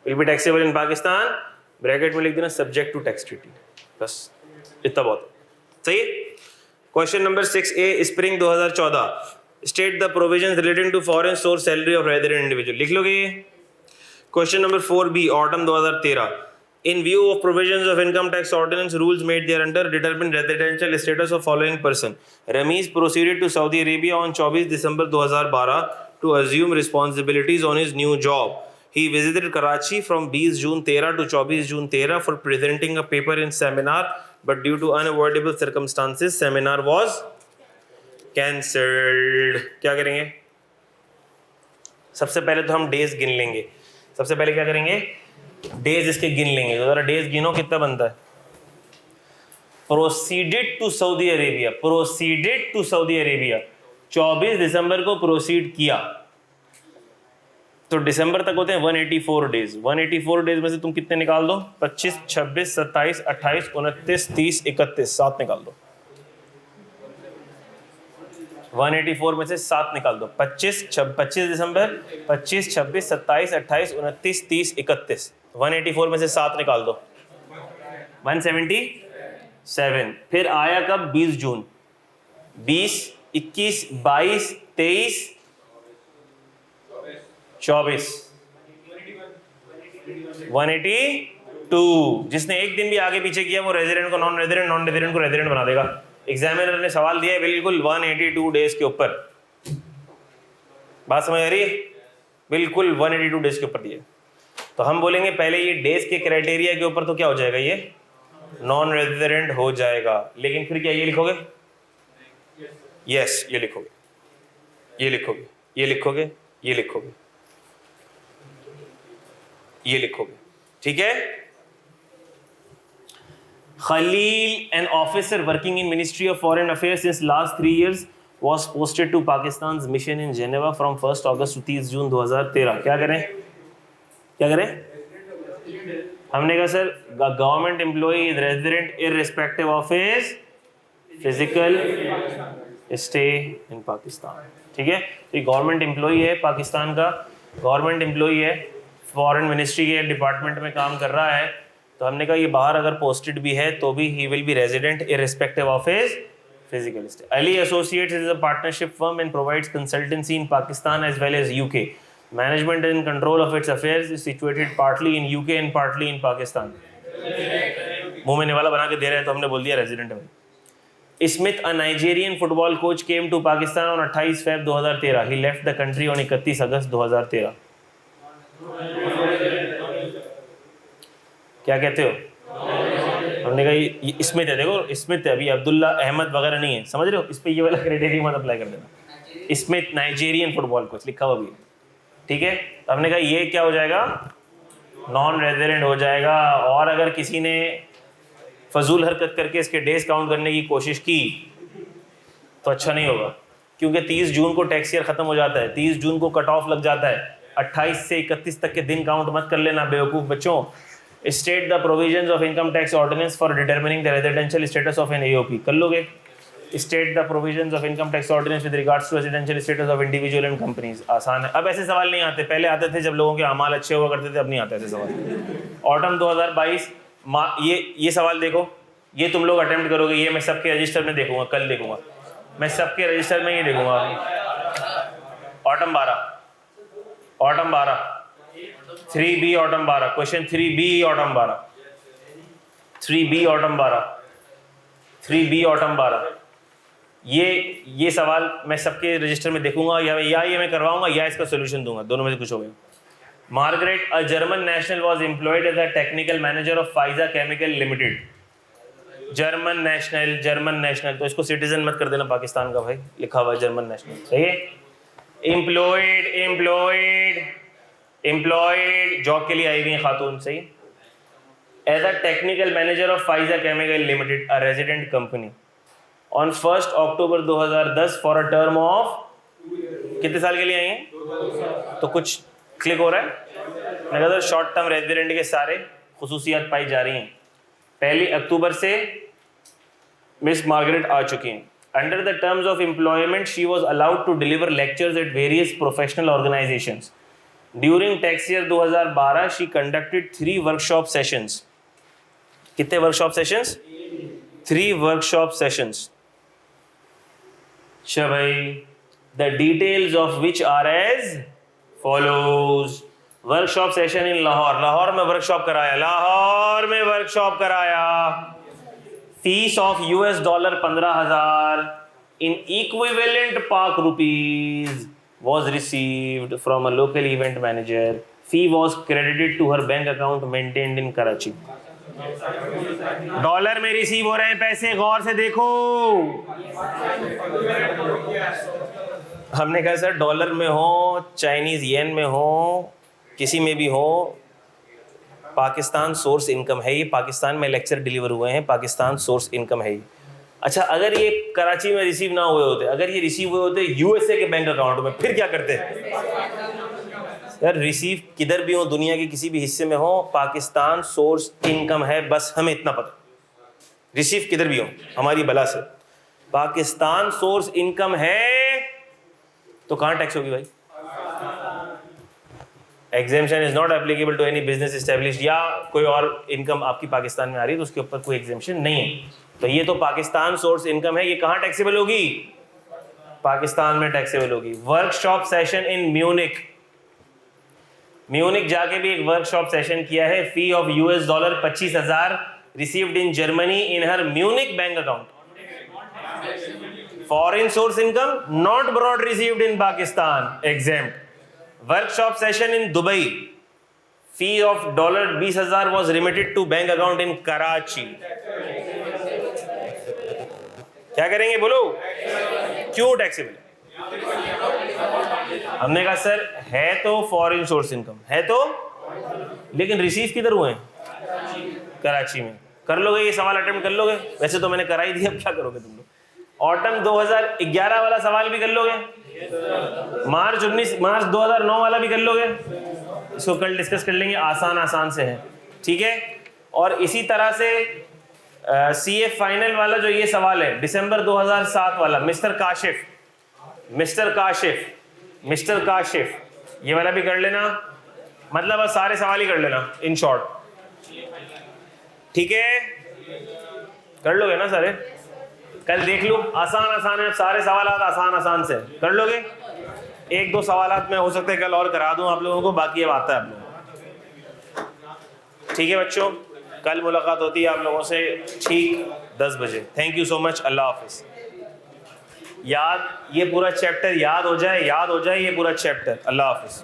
Will be taxable in Pakistan, bracket में लिख देना सब्जेक्ट टू टैक्स ट्रीटी, बस इतना बहुत है। सही है। Question number 6A, spring 2014, state the provisions relating to foreign source salary of resident individual, लिख लोगे ये। Question number 4B, autumn 2013, in view of provisions of income tax ordinance rules made thereunder, determine residential status of following person. Ramesh proceeded to Saudi Arabia on 24 December 2012 to assume responsibilities on his new job. He visited Karachi from 20 June 13 to 24 June 13 for presenting a paper in seminar, but due to unavoidable circumstances, seminar was cancelled. क्या करेंगे? सबसे पहले तो हम days गिन लेंगे। सबसे पहले क्या करेंगे? डेज इसके गिन लेंगे। तो जरा डेज गिनो कितना बनता है। Proceeded to Saudi Arabia, proceeded to Saudi Arabia 24 दिसंबर को प्रोसीड किया, तो दिसंबर तक होते हैं 184 डेज। 184 डेज में से तुम कितने निकाल दो? 25, 26, 27, 28, 29, 30, 31, 7 निकाल दो। 184 में से 7 निकाल दो। 25 दिसंबर, 25, 26, 27, 28, 29, 30, 31। 184 में से 7 निकाल दो, 177। फिर आया कब? 20 जून। 20, 21, 22, 23, 24, 182। जिसने एक दिन भी आगे पीछे किया वो रेजिडेंट को नॉन रेजिडेंट, नॉन रेजिडेंट को रेजिडेंट बना देगा। एग्जामिनर ने सवाल दिया है बिल्कुल 182 डेज के ऊपर। बात समझ आ रही है? बिल्कुल 182 डेज के ऊपर दिया। तो हम बोलेंगे पहले ये डेज के क्राइटेरिया के ऊपर तो क्या हो जाएगा? ये नॉन रेजिडेंट हो जाएगा। लेकिन फिर क्या ये लिखोगे? यस, ये लिखोगे, ये लिखोगे, ये लिखोगे, ये लिखोगे, ये लिखोगे। ठीक है। Khalil, an officer working in Ministry of Foreign Affairs since last 3 years, was posted to Pakistan's mission in Geneva from 1st August to 30 June 2013। क्या करें? क्या करें? हमने कहा sir government employee is resident irrespective of his physical stay in Pakistan. ठीक है। तो ये गवर्नमेंट एम्प्लॉई है पाकिस्तान का, गवर्नमेंट एम्प्लॉई है, फॉरेन मिनिस्ट्री के डिपार्टमेंट में काम कर रहा है। तो हमने कहा ये बाहर अगर पोस्टेड भी है तो भी he will be resident irrespective of his physical stay. Ali associates is a partnership firm and provides consultancy in Pakistan as well as UK. Management and control of its affairs is situated partly in UK and partly in Pakistan. मुंह में निवाला बना के दे रहे हैं तो हमने बोल दिया रेजिडेंट है। Smith, a Nigerian football coach, came to Pakistan on 28 Feb 2013। He left the country on 31 August 2013। क्या कहते हो? हमने कहा ये स्मिथ है, देखो स्मिथ है, अभी अब्दुल्ला अहमद वगैरह नहीं है, समझ रहे हो? इस पे ये वाला क्राइटेरिया मत अप्लाई कर देना। स्मिथ नाइजीरियन फुटबॉल कोच लिखा हुआ भी। ठीक है। तो हमने कहा ये क्या हो जाएगा? नॉन रेजिडेंट हो जाएगा। और अगर किसी ने फजूल हरकत करके इसके डेज काउंट करने की कोशिश की तो अच्छा नहीं होगा, क्योंकि 30 जून को टैक्स ईयर खत्म हो जाता है, 30 जून को कट ऑफ लग जाता है। 28 से 31 तक के दिन काउंट मत कर लेना बेवकूफ़ बच्चों। State the provisions of income tax ordinance for determining the residential status of an AOP। कर लोगे? State the provisions of income tax ordinance with regards to residential status of individual and companies. आसान है। अब ऐसे सवाल नहीं आते, पहले आते थे जब लोगों के अमाल अच्छे हुआ करते थे, अब नहीं आते ऐसे सवाल। ऑटम 2022, ये सवाल देखो, ये तुम लोग अटेम्प्ट करोगे, ये मैं सबके रजिस्टर में देखूंगा, कल देखूंगा मैं सबके रजिस्टर में ये देखूंगा। Autumn 12 3B autumn 12, question 3B autumn 12, 3B autumn 12, 3B autumn 12। ये सवाल मैं सबके रजिस्टर में देखूंगा, या ये मैं करवाऊंगा या इसका सोल्यूशन दूंगा, दोनों में से कुछ हो गया। Margaret, a German national was employed as a technical manager of Faiza chemical limited. German national, तो इसको सिटीजन मत कर देना पाकिस्तान का भाई, लिखा हुआ है जर्मन नेशनल। सही है। एम्प्लॉयड जॉब के लिए आई हुई है खातून। सही। As a technical manager of Faiza chemical limited, a resident company, on 1 October 2010 for a term of कितने साल के लिए आई हैं? तो कुछ क्लिक हो रहा है? मैं कहा सर शॉर्ट टर्म रेजिडेंट के सारे खुसूसियात पाई जा रही हैं। 1 अक्टूबर से मिस मार्गरेट आ चुकी हैं। Under the terms of employment, she was allowed to deliver lectures at various professional organizations. During tax year 2012, she conducted 3 workshop sessions. कितने workshop sessions? 3 workshop sessions. अच्छा भाई, the details of which are as follows. Workshop session in Lahore. Lahore में workshop कराया, लाहौर में workshop कराया। Fees of $15,000 in equivalent Pak rupees was received from a local event manager. Fee was credited to her bank account maintained in Karachi. Dollar में receive हो रहे हैं पैसे, गौर से देखो। हमने कहा सर डॉलर में हो, चाइनीज येन में हो, किसी में भी हो, पाकिस्तान सोर्स इनकम है ये। पाकिस्तान में लेक्चर डिलीवर हुए हैं, पाकिस्तान सोर्स इनकम है ये। अच्छा, अगर ये कराची में रिसीव ना हुए होते, अगर ये रिसीव हुए होते यूएसए के बैंक अकाउंट में, फिर क्या करते? यार रिसीव किधर भी हो, दुनिया के किसी भी हिस्से में हो, पाकिस्तान सोर्स इनकम है, बस हमें इतना पता। रिसीव किधर भी हो, हमारी बला से पाकिस्तान सोर्स इनकम है, तो कहाँ टैक्स होगी भाई? Exemption is not applicable to any business established, या कोई और इनकम आपकी पाकिस्तान में आ रही है तो उसके ऊपर कोई एग्जेम्पशन नहीं है। तो ये तो पाकिस्तान सोर्स इनकम है, ये कहाँ टैक्सेबल होगी? पाकिस्तान में टैक्सेबल होगी। Workshop session in Munich, Munich जाके भी एक वर्कशॉप सेशन किया है। Fee of $25,000 received in Germany in her Munich bank account. Foreign source income not brought received in Pakistan, exempt. Workshop session in Dubai. Fee of $20,000 was remitted to bank account in Karachi. क्या करेंगे बोलो? क्यों taxable? हमने कहा sir है तो foreign source income है तो, लेकिन रिसीव किधर हुए हैं? कराची में। कर लोगे ये सवाल, अटेम्प्ट कर लोगे? वैसे तो मैंने करा ही दिया, अब क्या करोगे तुम लोग? ऑटम 2011 वाला सवाल भी कर लोगे? मार्च 2009 वाला भी कर लोगे? इसको कल डिस्कस कर लेंगे, आसान से है, ठीक है। और इसी तरह से सीए फाइनल वाला जो ये सवाल है, दिसंबर 2007 वाला, मिस्टर काशिफ, ये वाला भी कर लेना। मतलब बस सारे सवाल ही कर लेना इन शॉर्ट, ठीक है। कर लोगे ना सारे? कल देख लो, आसान है, सारे सवाल आसान से कर लोगे। 1-2 सवाल में हो सकता है कल और करा दूं आप लोगों को, बाकी अब आता है आप लोगों। ठीक है बच्चों, कल मुलाकात होती है आप लोगों से ठीक 10 बजे। थैंक यू सो मच, अल्लाह हाफिज। ये पूरा चैप्टर याद हो जाए ये पूरा चैप्टर। अल्लाह हाफिज।